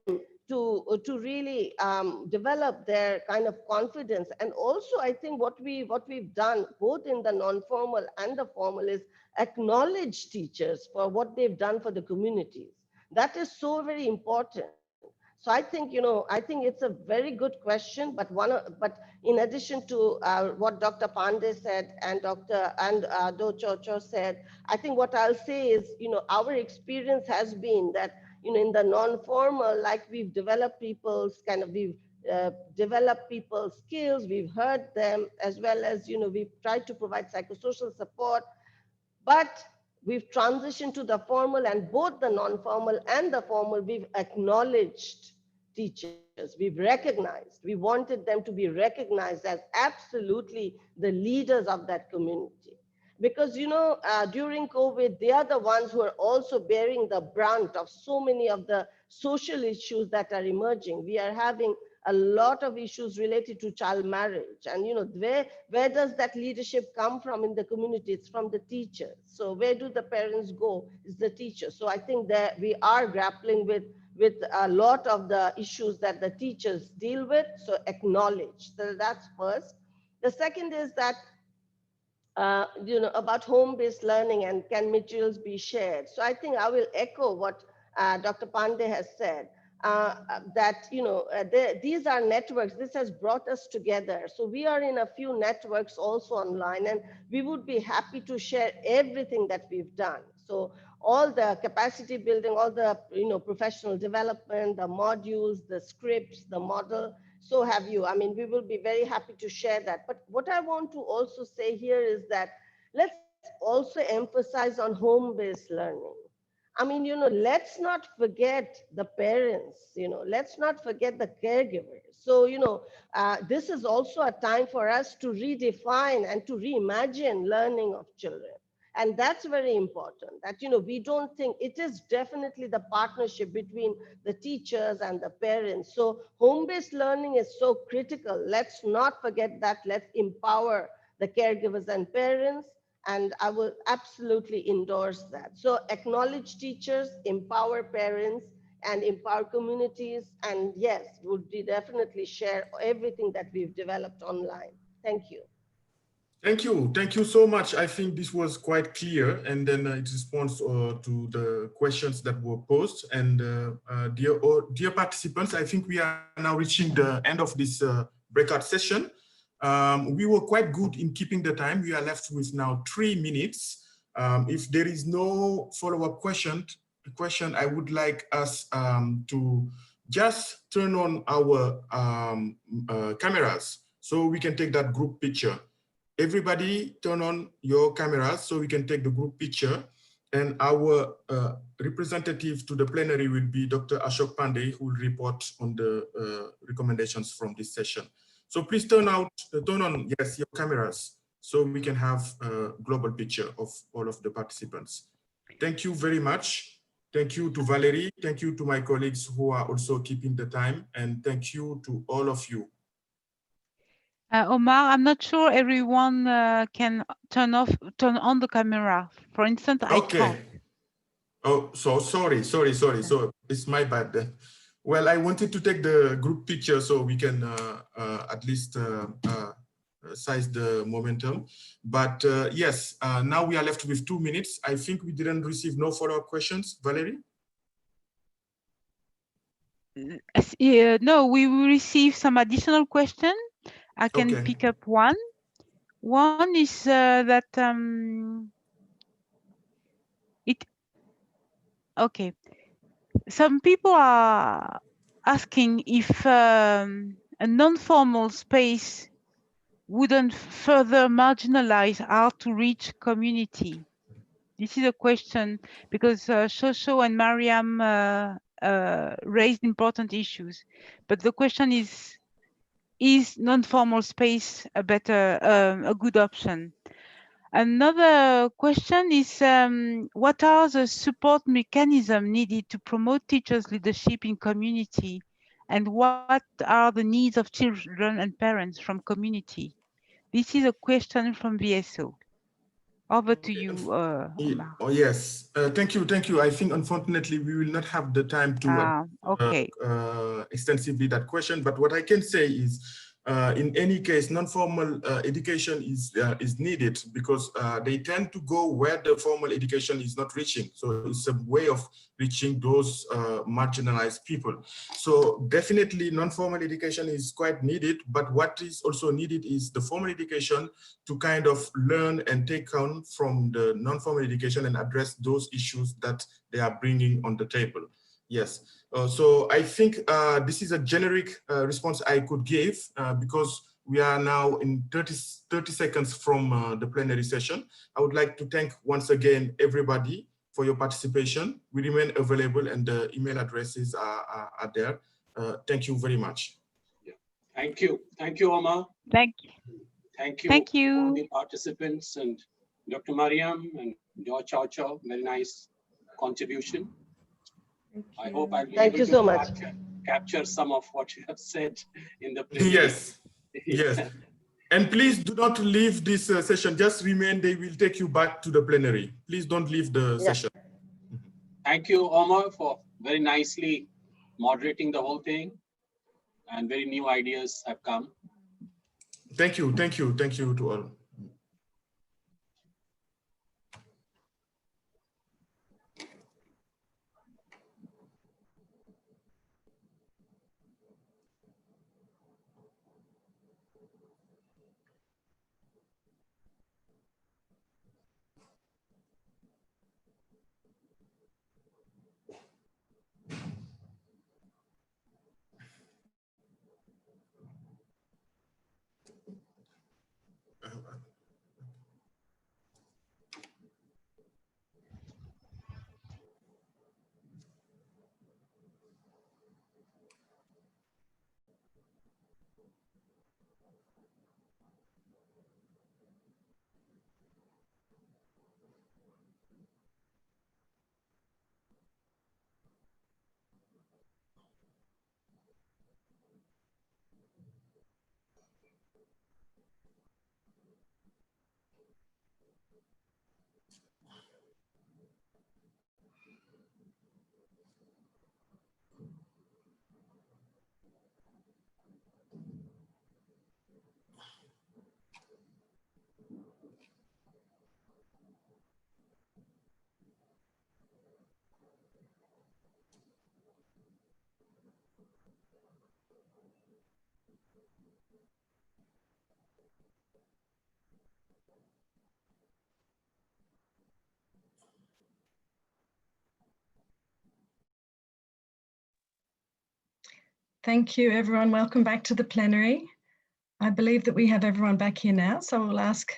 to really develop their kind of confidence. And also, I think what we've done both in the non-formal and the formal is acknowledge teachers for what they've done for the communities. That is so very important. So I think, it's a very good question, but in addition to what Dr. Pandey said and Docho said, I think what I'll say is, our experience has been that, in the non-formal, like we've developed people's skills, we've heard them, as well as, we've tried to provide psychosocial support, but we've transitioned to the formal, and both the non-formal and the formal, we've acknowledged teachers, we've recognized, we wanted them to be recognized as absolutely the leaders of that community. Because, you know, during COVID, they are the ones who are also bearing the brunt of so many of the social issues that are emerging. We are having a lot of issues related to child marriage. And, you know, where does that leadership come from in the community? It's from the teachers. So where do the parents go? It's the teachers. So I think that we are grappling with a lot of the issues that the teachers deal with. So acknowledge. So that's first. The second is that, you know, about home-based learning and can materials be shared. So I think I will echo what Dr. Pandey has said. That, you know, these are networks. This has brought us together. So we are in a few networks also online, and we would be happy to share everything that we've done. So all the capacity building, all the, you know, professional development, the modules, the scripts, the model, so have you. I mean, we will be very happy to share that. But what I want to also say here is that let's also emphasize on home-based learning. I mean, you know, let's not forget the parents, you know, let's not forget the caregivers. So, you know, this is also a time for us to redefine and to reimagine learning of children. And that's very important that, you know, we don't think it is definitely the partnership between the teachers and the parents. So home-based learning is so critical. Let's not forget that. Let's empower the caregivers and parents. And I will absolutely endorse that. So acknowledge teachers, empower parents, and empower communities. And yes, would be definitely share everything that we've developed online. Thank you. Thank you. Thank you so much. I think this was quite clear, and then it responds to the questions that were posed. And dear participants, I think we are now reaching the end of this breakout session. We were quite good in keeping the time. We are left with now 3 minutes. If there is no follow-up question, I would like us to just turn on our cameras so we can take that group picture. Everybody turn on your cameras so we can take the group picture. And our representative to the plenary will be Dr. Ashok Pandey, who will report on the recommendations from this session. So please turn on, yes, your cameras so we can have a global picture of all of the participants. Thank you very much. Thank you to Valerie. Thank you to my colleagues who are also keeping the time. And thank you to all of you. Omar, I'm not sure everyone can turn on the camera. For instance, I can't. Oh, so sorry. So it's my bad then. Well, I wanted to take the group picture so we can at least size the momentum. But yes, now we are left with 2 minutes. I think we didn't receive no follow-up questions. Valerie? No, we will receive some additional questions. I can pick up one. One is that okay. Some people are asking if a non-formal space wouldn't further marginalize how to reach community. This is a question because Shosho and Mariam raised important issues, but the question is non-formal space a good option? Another question is, what are the support mechanisms needed to promote teachers' leadership in community? And what are the needs of children and parents from community? This is a question from VSO. Over to you, Omar. Oh, yes. Thank you. I think, unfortunately, we will not have the time to extensively that question. But what I can say is, in any case, non-formal education is needed because they tend to go where the formal education is not reaching. So it's a way of reaching those marginalized people. So definitely non-formal education is quite needed, but what is also needed is the formal education to kind of learn and take on from the non-formal education and address those issues that they are bringing on the table. Yes. So I think this is a generic response I could give because we are now in 30 seconds from the plenary session. I would like to thank once again everybody for your participation. We remain available and the email addresses are there. Thank you very much. Yeah. Thank you. Thank you, Omar. Thank you. Thank you. Thank you. All the participants and Dr. Mariam and George Chow Chow, very nice contribution. I hope I'll be able to capture some of what you have said in the plenary. Yes, yes. And please do not leave this session. Just remain. They will take you back to the plenary. Please don't leave the session. Thank you, Omar, for very nicely moderating the whole thing. And very new ideas have come. Thank you. Thank you. Thank you to all. Thank you, everyone. Welcome back to the plenary. I believe that we have everyone back here now, so we'll ask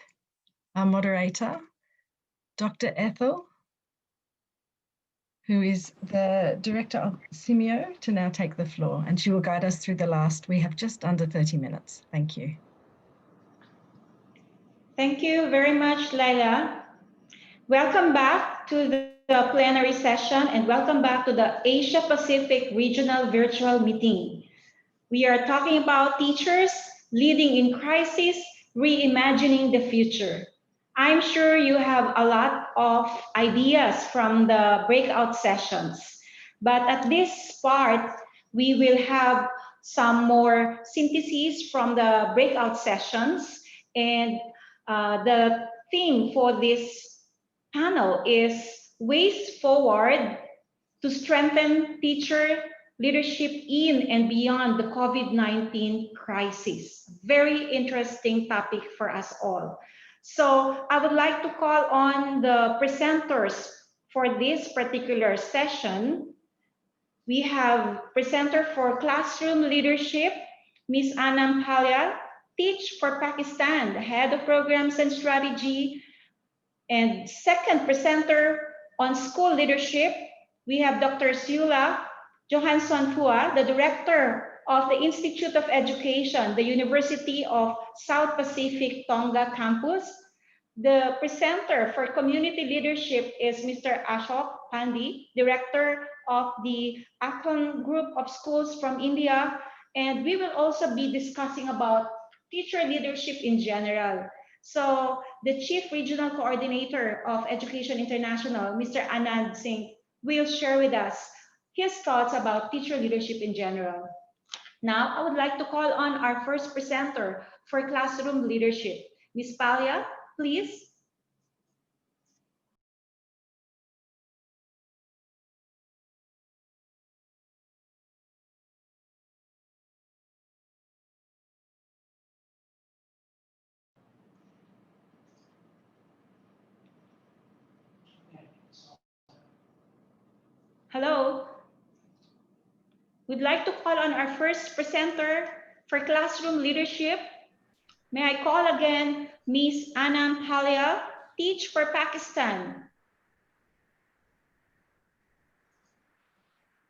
our moderator, Dr. Ethel, who is the Director of Simeo, to now take the floor, and she will guide us through the last. We have just under 30 minutes. Thank you. Thank you very much, Laila. Welcome back to the plenary session and welcome back to the Asia Pacific Regional Virtual Meeting. We are talking about teachers leading in crisis, reimagining the future. I'm sure you have a lot of ideas from the breakout sessions, but at this part, we will have some more syntheses from the breakout sessions, and the theme for this panel is ways forward to strengthen teacher leadership in and beyond the COVID-19 crisis. Very interesting topic for us all. So I would like to call on the presenters for this particular session. We have presenter for classroom leadership, Ms. Anam Palia, Teach for Pakistan, Head of Programs and Strategy. And second presenter on school leadership, we have Dr. Siula Johansson Fua, the Director of the Institute of Education, the University of South Pacific Tonga Campus. The presenter for community leadership is Mr. Ashok Pandey, Director of the Akon Group of Schools from India. And we will also be discussing about teacher leadership in general. So the Chief Regional Coordinator of Education International, Mr. Anand Singh, will share with us his thoughts about teacher leadership in general. Now, I would like to call on our first presenter for classroom leadership. Ms. Palia, please. Hello. We'd like to call on our first presenter for classroom leadership. May I call again Ms. Anam Palia, Teach for Pakistan.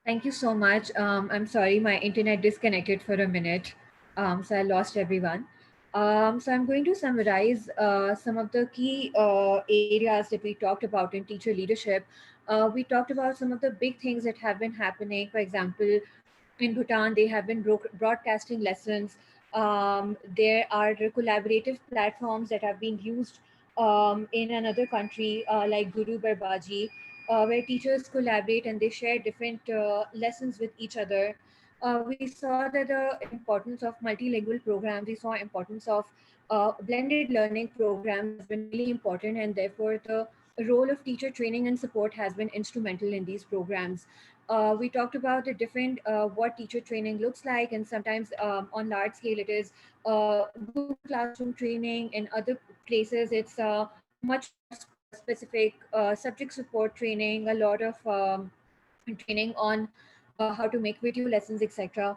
Thank you so much. I'm sorry, my internet disconnected for a minute, so I lost everyone. So I'm going to summarize some of the key areas that we talked about in teacher leadership. We talked about some of the big things that have been happening. For example, in Bhutan, they have been broadcasting lessons. There are collaborative platforms that have been used in another country like Guru Barbaji, where teachers collaborate and they share different lessons with each other. We saw that the importance of multilingual programs, we saw importance of blended learning programs has been really important, and therefore the role of teacher training and support has been instrumental in these programs. We talked about the different what teacher training looks like, and sometimes on large scale it is Google Classroom training. In other places it's much more specific subject support training, a lot of training on how to make video lessons, etc.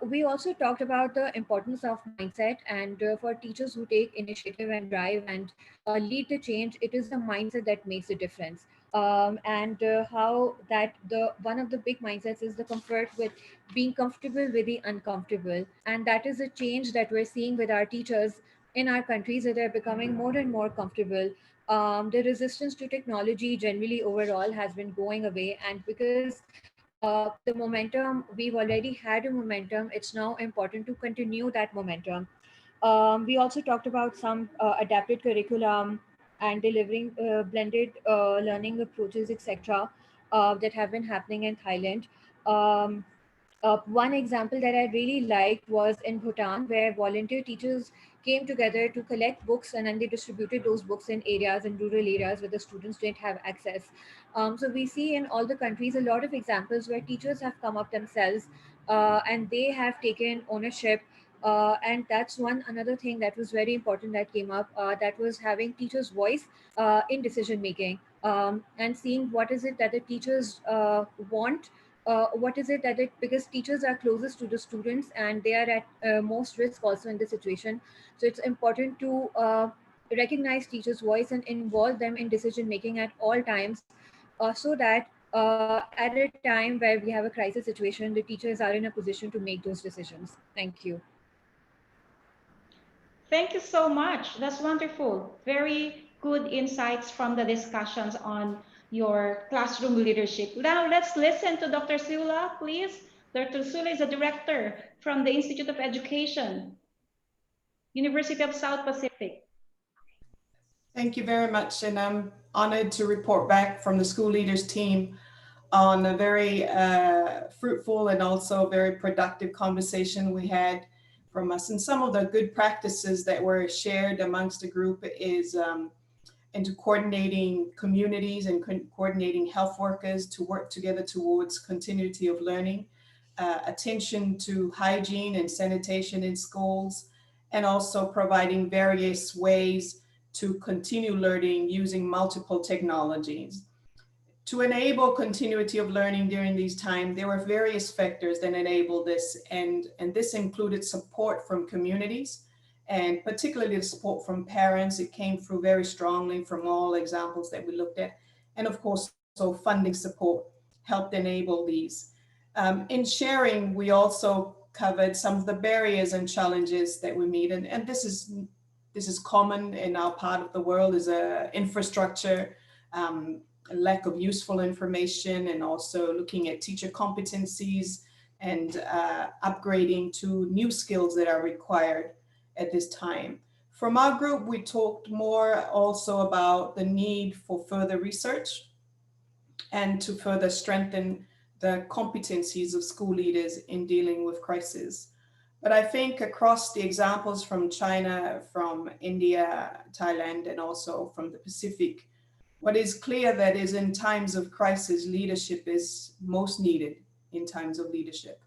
We also talked about the importance of mindset, and for teachers who take initiative and drive and lead the change, it is the mindset that makes the difference. And how that the one of the big mindsets is the comfort with being comfortable with the uncomfortable, and that is a change that we're seeing with our teachers in our countries, that they're becoming more and more comfortable. The resistance to technology generally overall has been going away, and because the momentum, we've already had a momentum, it's now important to continue that momentum. We also talked about some adapted curriculum and delivering blended learning approaches, etc., that have been happening in Thailand. One example that I really liked was in Bhutan, where volunteer teachers came together to collect books, and then they distributed those books in areas, in rural areas where the students didn't have access. So we see in all the countries a lot of examples where teachers have come up themselves and they have taken ownership. And that's one another thing that was very important that came up, that was having teachers' voice in decision making, and seeing what is it that the teachers want, what is it that because teachers are closest to the students and they are at most risk also in this situation. So it's important to recognize teachers' voice and involve them in decision making at all times, so that at a time where we have a crisis situation, the teachers are in a position to make those decisions. Thank you. Thank you so much. That's wonderful. Very good insights from the discussions on your classroom leadership. Now let's listen to Dr. Sula, please. Dr. Sula is a director from the Institute of Education, University of South Pacific. Thank you very much, and I'm honored to report back from the school leaders team on a very fruitful and also very productive conversation we had from us. And some of the good practices that were shared amongst the group is into coordinating communities and coordinating health workers to work together towards continuity of learning, attention to hygiene and sanitation in schools, and also providing various ways to continue learning using multiple technologies. To enable continuity of learning during these times, there were various factors that enabled this, and this included support from communities, and particularly the support from parents. It came through very strongly from all examples that we looked at. And of course, so funding support helped enable these. In sharing, we also covered some of the barriers and challenges that we meet, and this is common in our part of the world, is infrastructure, lack of useful information, and also looking at teacher competencies and upgrading to new skills that are required at this time. From our group, we talked more also about the need for further research and to further strengthen the competencies of school leaders in dealing with crisis. But I think across the examples from China, from India, Thailand, and also from the Pacific, what is clear that is in times of crisis, leadership is most needed in times of leadership.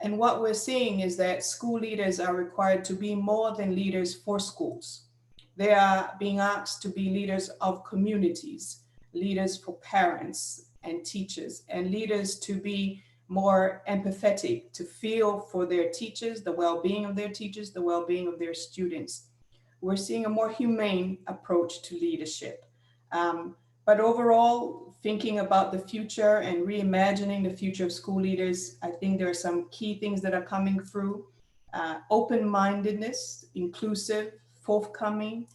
And what we're seeing is that school leaders are required to be more than leaders for schools. They are being asked to be leaders of communities, leaders for parents and teachers, and leaders to be more empathetic, to feel for their teachers, the well-being of their teachers, the well-being of their students. We're seeing a more humane approach to leadership. But overall, thinking about the future and reimagining the future of school leaders, I think there are some key things that are coming through. open-mindedness, inclusive, forthcoming,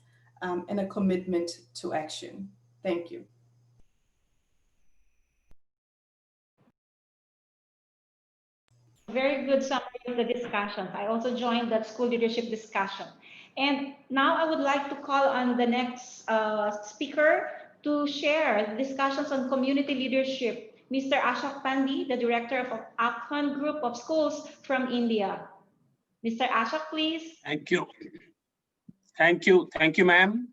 and a commitment to action. Thank you. Very good summary of the discussion. I also joined that school leadership discussion. And now I would like to call on the next speaker to share discussions on community leadership. Mr. Ashok Pandi, the director of Akhon Group of Schools from India. Mr. Ashok, please. Thank you. Thank you, ma'am,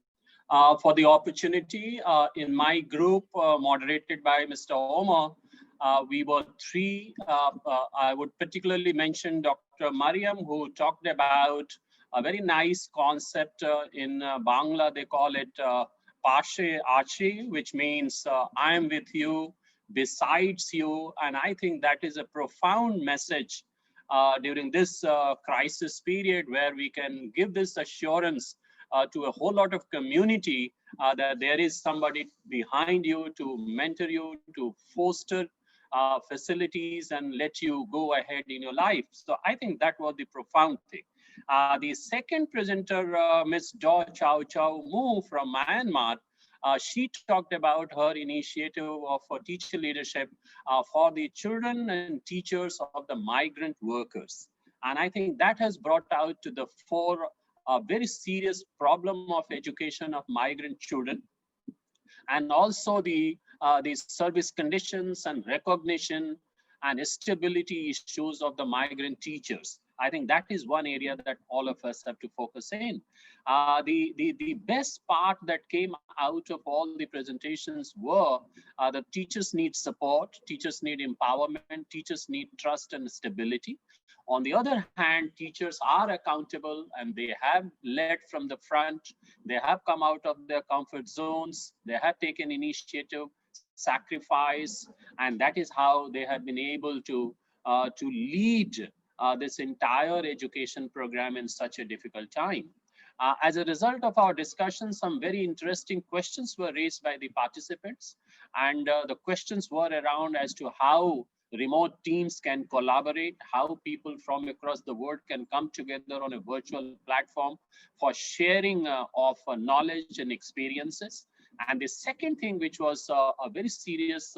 for the opportunity. In my group, moderated by Mr. Omar, we were three. I would particularly mention Dr. Mariam, who talked about a very nice concept in Bangla. They call it Pashe Achi, which means I am with you, besides you. And I think that is a profound message during this crisis period, where we can give this assurance to a whole lot of community that there is somebody behind you to mentor you, to foster facilities and let you go ahead in your life. So I think that was the profound thing. The second presenter, Ms. Do Chow Chow Mu from Myanmar, she talked about her initiative of teacher leadership for the children and teachers of the migrant workers. And I think that has brought out to the fore a very serious problem of education of migrant children, and also the service conditions and recognition and stability issues of the migrant teachers. I think that is one area that all of us have to focus in. The best part that came out of all the presentations were the teachers need support, teachers need empowerment, teachers need trust and stability. On the other hand, teachers are accountable and they have led from the front. They have come out of their comfort zones. They have taken initiative, sacrifice, and that is how they have been able to lead this entire education program in such a difficult time. As a result of our discussion, some very interesting questions were raised by the participants, and the questions were around as to how remote teams can collaborate, how people from across the world can come together on a virtual platform for sharing of knowledge and experiences. And the second thing, which was a very serious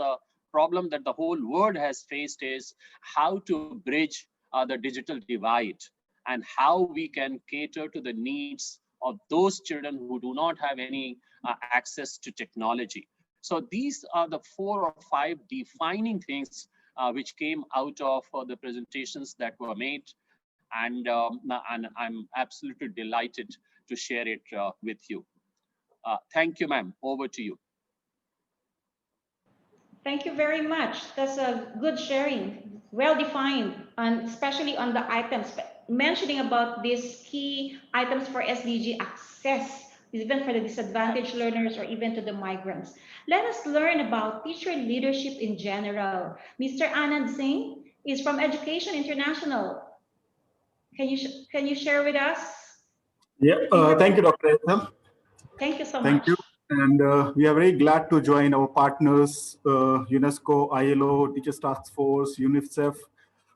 problem that the whole world has faced, is how to bridge the digital divide and how we can cater to the needs of those children who do not have any access to technology. So these are the 4 or 5 defining things which came out of the presentations that were made. And I'm absolutely delighted to share it with you. Thank you, ma'am. Over to you. Thank you very much. That's a good sharing, well defined, and especially on the items, mentioning about these key items for SDG access, even for the disadvantaged learners or even to the migrants. Let us learn about teacher leadership in general. Mr. Anand Singh is from Education International. Can you share with us? Yeah, thank you, Dr. Ethel. Thank you so much. Thank you. And we are very glad to join our partners, UNESCO, ILO, Teachers Task Force, UNICEF,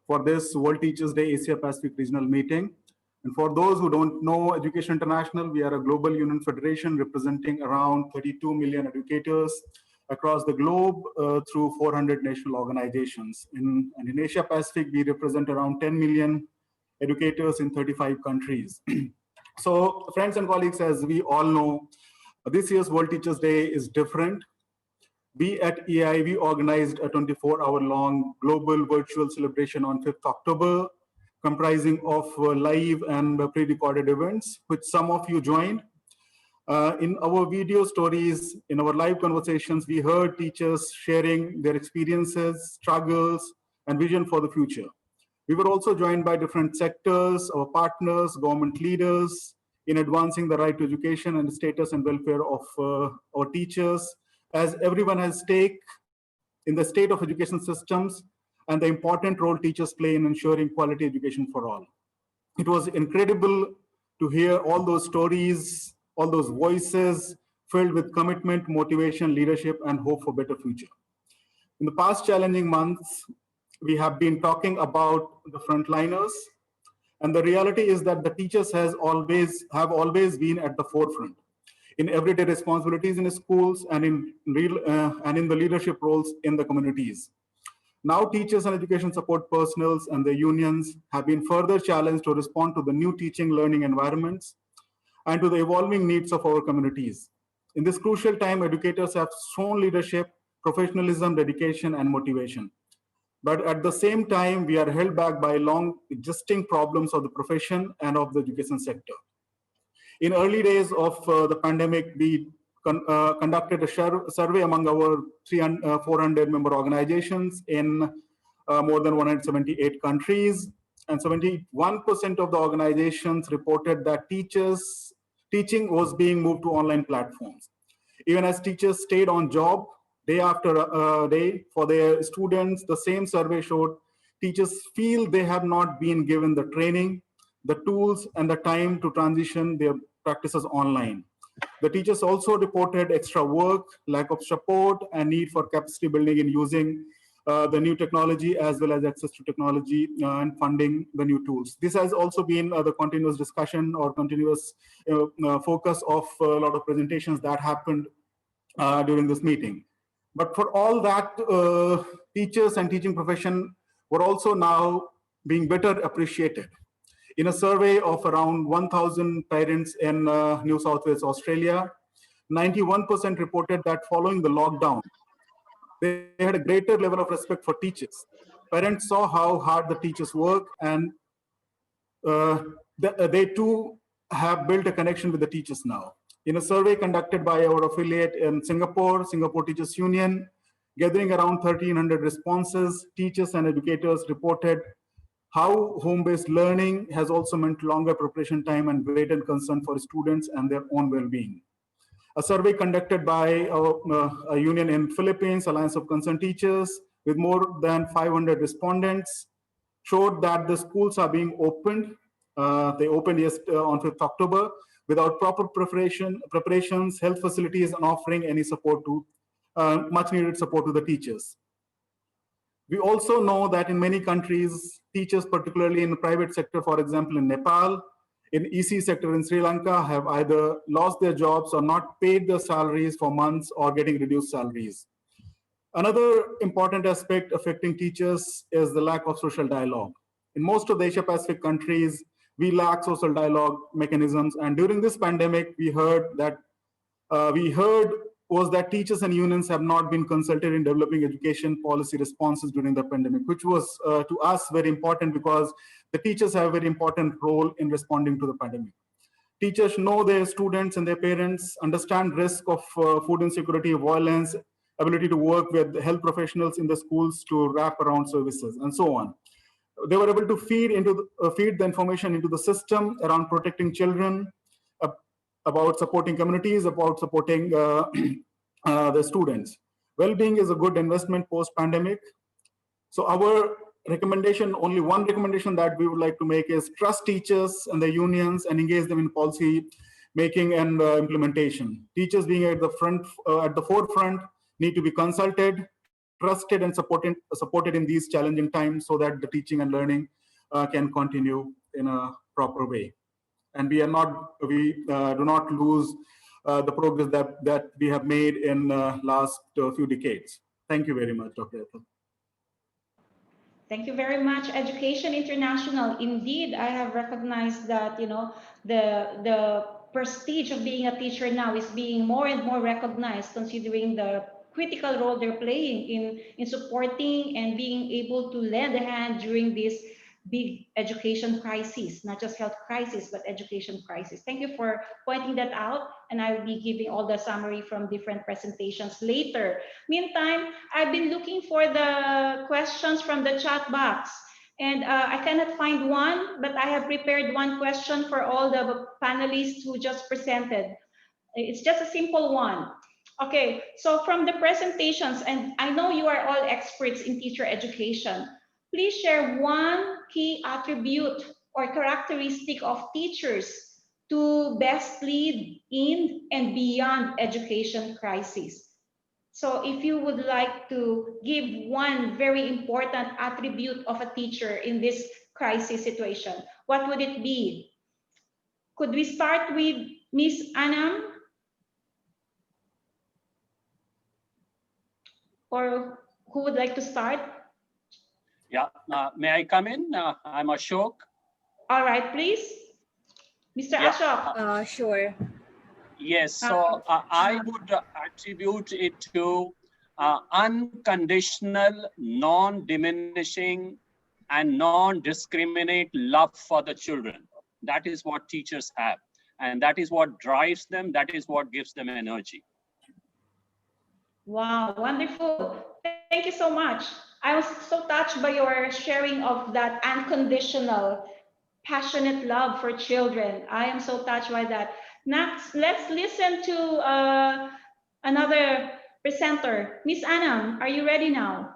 for this World Teachers Day Asia Pacific Regional Meeting. And for those who don't know Education International, we are a global union federation representing around 32 million educators across the globe through 400 national organizations. And in Asia Pacific, we represent around 10 million educators in 35 countries. So friends and colleagues, as we all know, this year's World Teachers Day is different. We at EI, we organized a 24-hour-long global virtual celebration on 5th October, comprising of live and pre-recorded events, which some of you joined. In our video stories, in our live conversations, we heard teachers sharing their experiences, struggles, and vision for the future. We were also joined by different sectors, our partners, government leaders, in advancing the right to education and the status and welfare of our teachers, as everyone has stake in the state of education systems and the important role teachers play in ensuring quality education for all. It was incredible to hear all those stories, all those voices filled with commitment, motivation, leadership, and hope for better future. In the past challenging months, we have been talking about the frontliners, And the reality is that the teachers have always been at the forefront in everyday responsibilities in schools and in the leadership roles in the communities. Now, teachers and education support personnel and the unions have been further challenged to respond to the new teaching learning environments and to the evolving needs of our communities. In this crucial time, educators have shown leadership, professionalism, dedication, and motivation. But at the same time, we are held back by long existing problems of the profession and of the education sector. In early days of the pandemic, we conducted a survey among our 400 member organizations in more than 178 countries, and 71% of the organizations reported that teaching was being moved to online platforms. Even as teachers stayed on job day after day for their students, the same survey showed teachers feel they have not been given the training, the tools, and the time to transition their practices online. The teachers also reported extra work, lack of support, and need for capacity building in using the new technology, as well as access to technology and funding the new tools. This has also been the continuous discussion or continuous focus of a lot of presentations that happened during this meeting. But for all that, teachers and teaching profession were also now being better appreciated. In a survey of around 1,000 parents in New South Wales, Australia, 91% reported that following the lockdown, they had a greater level of respect for teachers. Parents saw how hard the teachers work, and they too have built a connection with the teachers now. In a survey conducted by our affiliate in Singapore, Singapore Teachers Union, gathering around 1,300 responses, teachers and educators reported how home-based learning has also meant longer preparation time and greater concern for students and their own well-being. A survey conducted by a union in Philippines, Alliance of Concerned Teachers, with more than 500 respondents, showed that the schools are being opened. They opened on 5th October without proper preparations, health facilities, and offering any support to much needed support to the teachers. We also know that in many countries, teachers, particularly in the private sector, for example, in Nepal, in EC sector in Sri Lanka, have either lost their jobs or not paid their salaries for months or getting reduced salaries. Another important aspect affecting teachers is the lack of social dialogue. In most of the Asia Pacific countries, we lack social dialogue mechanisms. And during this pandemic, we heard was that teachers and unions have not been consulted in developing education policy responses during the pandemic, which was to us very important because the teachers have a very important role in responding to the pandemic. Teachers know their students and their parents, understand risk of food insecurity, violence, ability to work with health professionals in the schools to wrap around services, and so on. They were able to feed the information into the system around protecting children, about supporting communities, about supporting the students. Well-being is a good investment post-pandemic. So our recommendation, only one recommendation that we would like to make is trust teachers and the unions and engage them in policy making and implementation. Teachers being at the forefront need to be consulted, trusted, and supported in these challenging times so that the teaching and learning can continue in a proper way. And we do not lose the progress that we have made in last few decades. Thank you very much, Dr. Ethel. Thank you very much, Education International. Indeed, I have recognized that the prestige of being a teacher now is being more and more recognized, considering the critical role they're playing in supporting and being able to lend a hand during this big education crisis, not just health crisis, but education crisis. Thank you for pointing that out, and I will be giving all the summary from different presentations later. Meantime, I've been looking for the questions from the chat box, and I cannot find one, but I have prepared one question for all the panelists who just presented. It's just a simple one. Okay, so from the presentations, and I know you are all experts in teacher education, please share one key attribute or characteristic of teachers to best lead in and beyond education crisis. So if you would like to give one very important attribute of a teacher in this crisis situation, what would it be? Could we start with Miss Anam? Or who would like to start? Yeah, may I come in? I'm Ashok. All right, please. Mr. Yeah, Ashok. Sure. Yes, so I would attribute it to unconditional, non-diminishing, and non-discriminate love for the children. That is what teachers have. And that is what drives them. That is what gives them energy. Wow, wonderful. Thank you so much. I was so touched by your sharing of that unconditional, passionate love for children. I am so touched by that. Next, let's listen to another presenter. Miss Anam, are you ready now?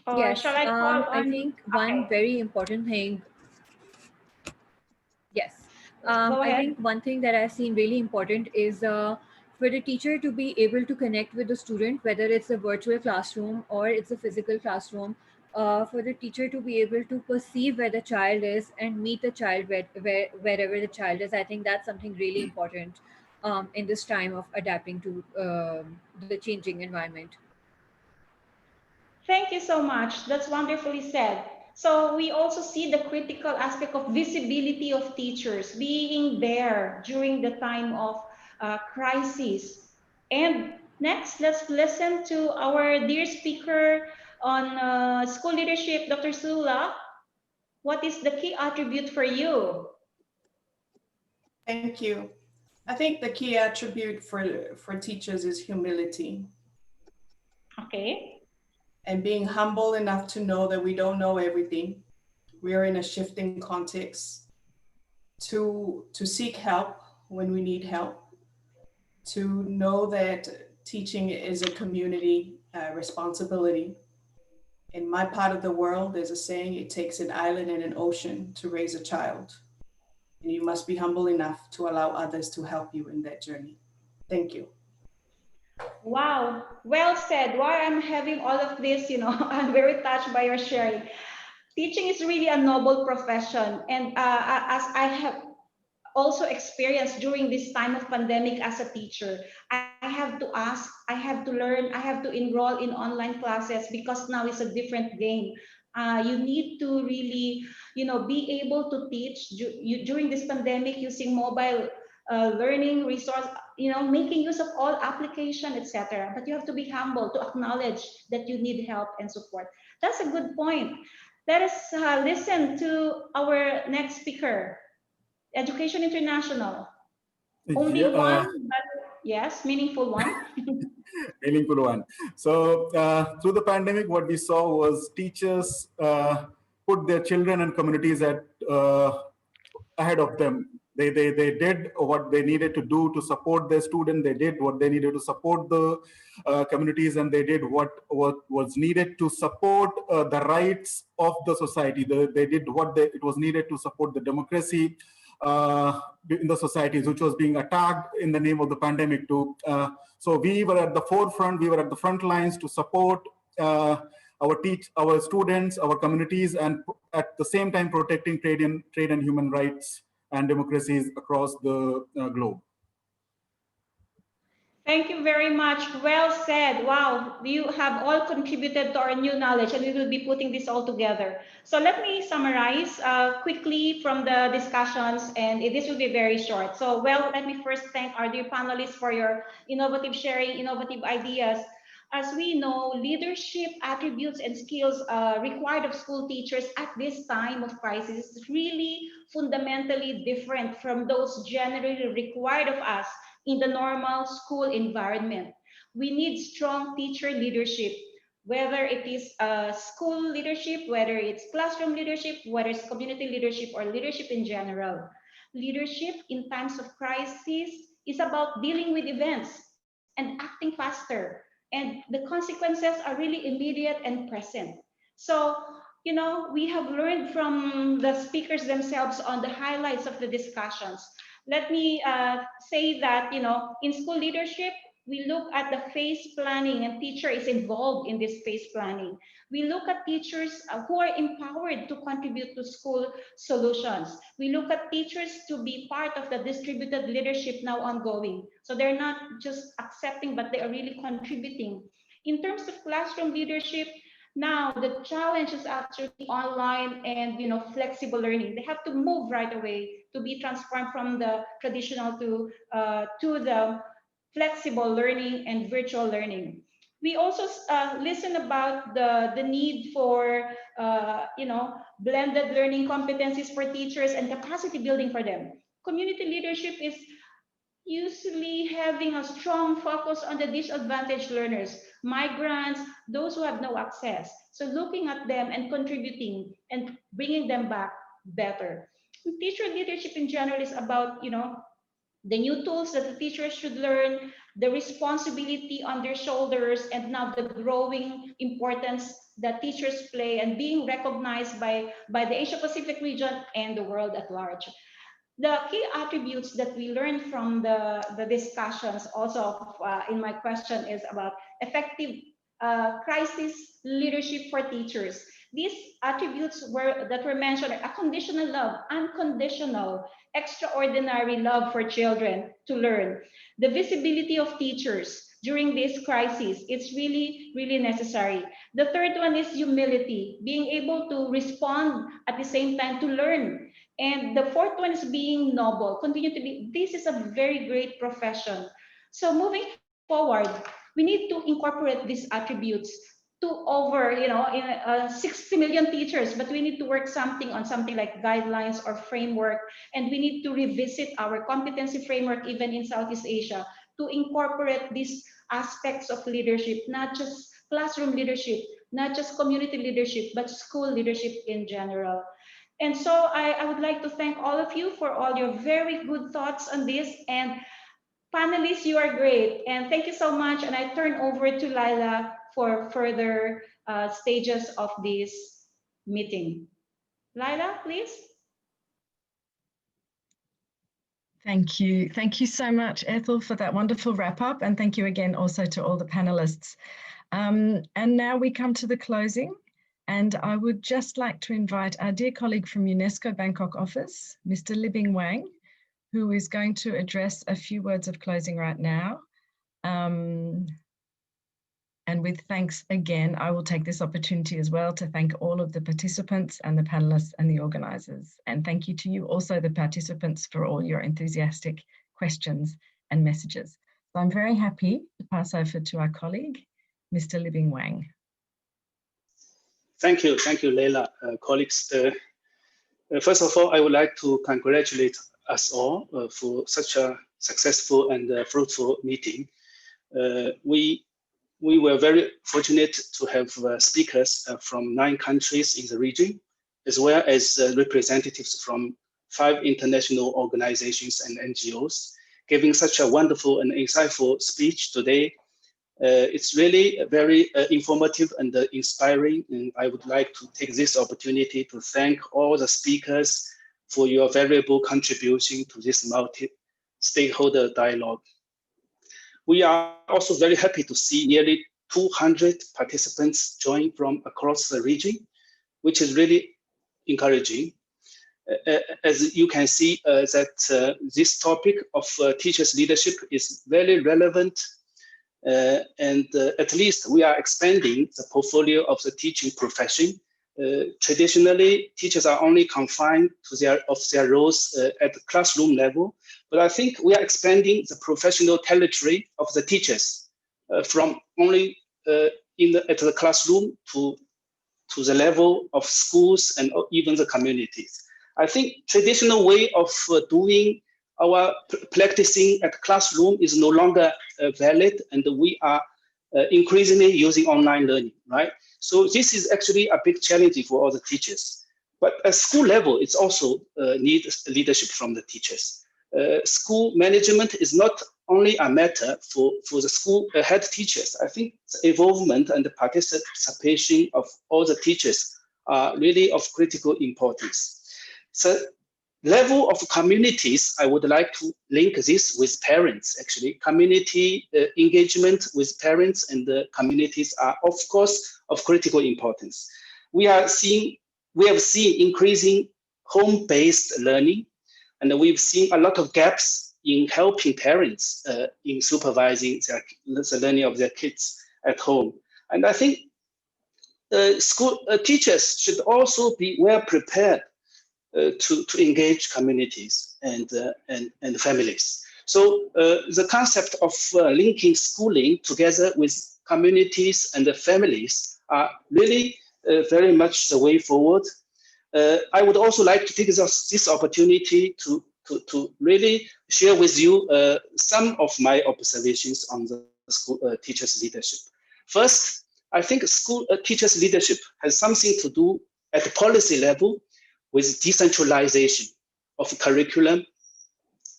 Or Yes, shall I call on? I think one very important thing. Yes, Go I ahead. think one thing that I've seen really important is for the teacher to be able to connect with the student, whether it's a virtual classroom or it's a physical classroom, for the teacher to be able to perceive where the child is and meet the child wherever the child is. I think that's something really important in this time of adapting to the changing environment. Thank you so much. That's wonderfully said. So we also see the critical aspect of visibility of teachers being there during the time of crisis. And next, let's listen to our dear speaker on school leadership, Dr. Sula. What is the key attribute for you? Thank you. I think the key attribute for teachers is humility. Okay. And being humble enough to know that we don't know everything. We are in a shifting context. To seek help when we need help. To know that teaching is a community responsibility. In my part of the world, there's a saying, it takes an island and an ocean to raise a child. And you must be humble enough to allow others to help you in that journey. Thank you. Wow, well said. While I'm having all of this, I'm very touched by your sharing. Teaching is really a noble profession. And as I have also experienced during this time of pandemic as a teacher, I have to ask, I have to learn, I have to enroll in online classes because now it's a different game. You need to really, be able to teach during this pandemic using mobile learning resource, making use of all application, etc. But you have to be humble to acknowledge that you need help and support. That's a good point. Let us listen to our next speaker, Education International. Only one, but yes, meaningful one. Meaningful one. So through the pandemic, what we saw was teachers put their children and communities ahead of them. They did what they needed to do to support their students. They did what they needed to support the communities, and they did what was needed to support the rights of the society. They did what it was needed to support the democracy in the societies, which was being attacked in the name of the pandemic too. So we were at the forefront, we were at the front lines to support our students, our communities, and at the same time protecting trade and human rights and democracies across the globe. Thank you very much. Well said. Wow, you have all contributed to our new knowledge, and we will be putting this all together. So let me summarize quickly from the discussions, and this will be very short. So, let me first thank our dear panelists for your innovative sharing, innovative ideas. As we know, leadership attributes and skills required of school teachers at this time of crisis is really fundamentally different from those generally required of us in the normal school environment. We need strong teacher leadership, whether it is school leadership, whether it's classroom leadership, whether it's community leadership or leadership in general. Leadership in times of crisis is about dealing with events and acting faster. And the consequences are really immediate and present. So, we have learned from the speakers themselves on the highlights of the discussions. Let me say that, in school leadership, We look at the phase planning, and teacher is involved in this phase planning. We look at teachers who are empowered to contribute to school solutions. We look at teachers to be part of the distributed leadership now ongoing. So they're not just accepting, but they are really contributing. In terms of classroom leadership, now the challenge is actually online and flexible learning. They have to move right away to be transformed from the traditional to the flexible learning and virtual learning. We also listen about the need for blended learning competencies for teachers and capacity building for them. Community leadership is usually having a strong focus on the disadvantaged learners, migrants, those who have no access. So looking at them and contributing and bringing them back better. Teacher leadership in general is about, the new tools that the teachers should learn, the responsibility on their shoulders, and now the growing importance that teachers play and being recognized by the Asia Pacific region and the world at large. The key attributes that we learned from the discussions also in my question is about effective crisis leadership for teachers. These attributes that were mentioned are unconditional love, unconditional, extraordinary love for children to learn. The visibility of teachers during this crisis, it's really, really necessary. The third one is humility, being able to respond at the same time to learn. And the fourth one is being noble, continue to be, this is a very great profession. So moving forward, we need to incorporate these attributes to over, 60 million teachers, but we need to work on something like guidelines or framework, and we need to revisit our competency framework even in Southeast Asia to incorporate these aspects of leadership, not just classroom leadership, not just community leadership, but school leadership in general. And so I would like to thank all of you for all your very good thoughts on this, and panelists, you are great. And thank you so much. And I turn over to Laila for further stages of this meeting. Laila, please. Thank you. Thank you so much, Ethel, for that wonderful wrap up. And thank you again also to all the panelists. And now we come to the closing. And I would just like to invite our dear colleague from UNESCO Bangkok office, Mr. Libing Wang, who is going to address a few words of closing right now. And with thanks again, I will take this opportunity as well to thank all of the participants and the panelists and the organisers. And thank you to you also, the participants, for all your enthusiastic questions and messages. So I'm very happy to pass over to our colleague, Mr. Libing Wang. Thank you, Leila, colleagues. First of all, I would like to congratulate us all for such a successful and fruitful meeting. We were very fortunate to have speakers from 9 countries in the region, as well as representatives from 5 international organizations and NGOs, giving such a wonderful and insightful speech today. It's really very informative and inspiring, and I would like to take this opportunity to thank all the speakers for your valuable contribution to this multi-stakeholder dialogue. We are also very happy to see nearly 200 participants join from across the region, which is really encouraging. As you can see that this topic of teachers' leadership is very relevant, and at least we are expanding the portfolio of the teaching profession. Traditionally, teachers are only confined to their roles at the classroom level, but I think we are expanding the professional territory of the teachers from only at the classroom to the level of schools and even the communities. I think traditional way of doing our practicing at classroom is no longer valid, and we are increasingly using online learning, right? So this is actually a big challenge for all the teachers. But at school level, it's also needs leadership from the teachers. School management is not only a matter for the school head teachers. I think the involvement and the participation of all the teachers are really of critical importance. So level of communities, I would like to link this with parents, actually. Community engagement with parents and the communities are, of course, of critical importance. We have seen increasing home-based learning, and we've seen a lot of gaps in helping parents in supervising the learning of their kids at home. And I think school teachers should also be well prepared to engage communities and families. So the concept of linking schooling together with communities and the families are really very much the way forward. I would also like to take this opportunity to really share with you some of my observations on the school teachers' leadership. First, I think school teachers' leadership has something to do at the policy level with decentralization of curriculum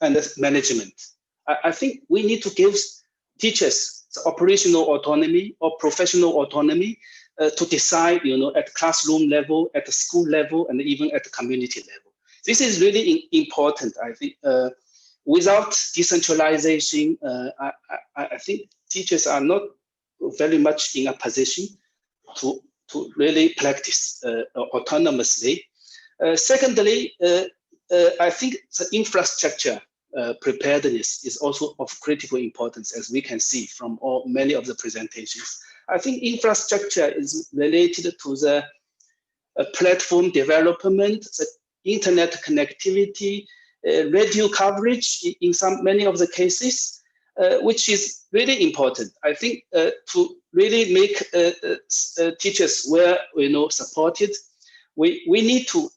and management. I think we need to give teachers the operational autonomy or professional autonomy to decide, at classroom level, at the school level, and even at the community level. This is really important, I think. Without decentralization, I think teachers are not very much in a position to really practice autonomously. Secondly, I think the infrastructure preparedness is also of critical importance, as we can see from many of the presentations. I think infrastructure is related to the platform development, the internet connectivity, radio coverage in many of the cases, which is really important. I think to really make teachers supported, we need to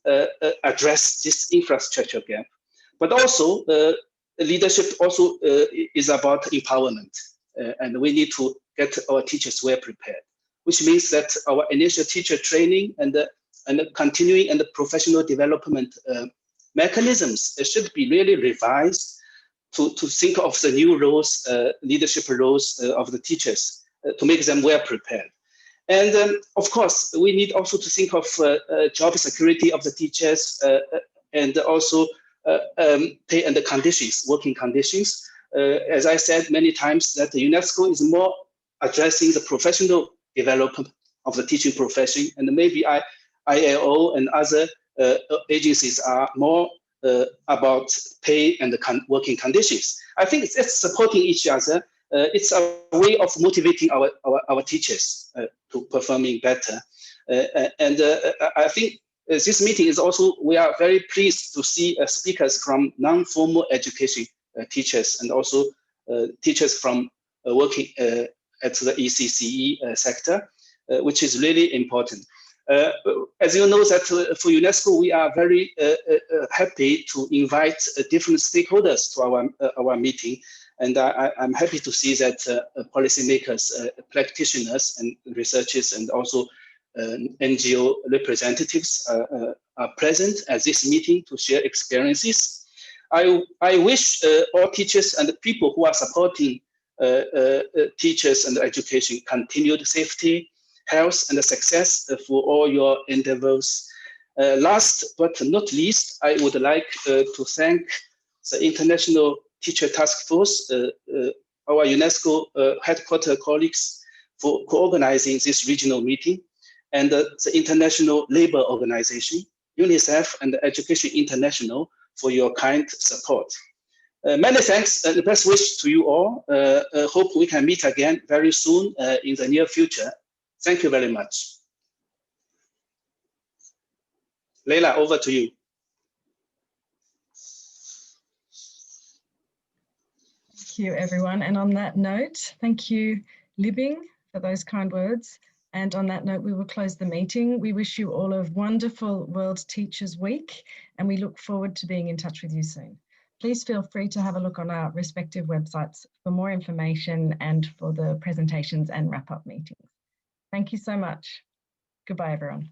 address this infrastructure gap. But also, leadership also is about empowerment, and we need to get our teachers well prepared, which means that our initial teacher training and the continuing and the professional development mechanisms should be really revised to think of the new roles, leadership roles of the teachers to make them well prepared. And of course, we need also to think of job security of the teachers and also pay and the conditions, working conditions. As I said many times, that the UNESCO is more addressing the professional development of the teaching profession, and maybe ILO and other agencies are more about pay and the working conditions. I think it's supporting each other. It's a way of motivating our teachers to performing better. And I think this meeting is also, we are very pleased to see speakers from non-formal education teachers and also teachers from working at the ECCE sector, which is really important. As you know, that for UNESCO, we are very happy to invite different stakeholders to our meeting. And I'm happy to see that policymakers, practitioners, and researchers, and also NGO representatives are present at this meeting to share experiences. I wish all teachers and the people who are supporting teachers and education continued safety, health, and success for all your endeavors. Last but not least, I would like to thank the International Teacher Task Force, our UNESCO headquarter colleagues, for co-organizing this regional meeting, and the International Labour Organization, UNICEF, and Education International for your kind support. Many thanks and the best wish to you all. Hope we can meet again very soon in the near future. Thank you very much. Leila, over to you. Thank you, everyone. And on that note, thank you, Libing, for those kind words. And on that note, we will close the meeting. We wish you all a wonderful World Teachers Week, and we look forward to being in touch with you soon. Please feel free to have a look on our respective websites for more information and for the presentations and wrap-up meetings. Thank you so much. Goodbye, everyone.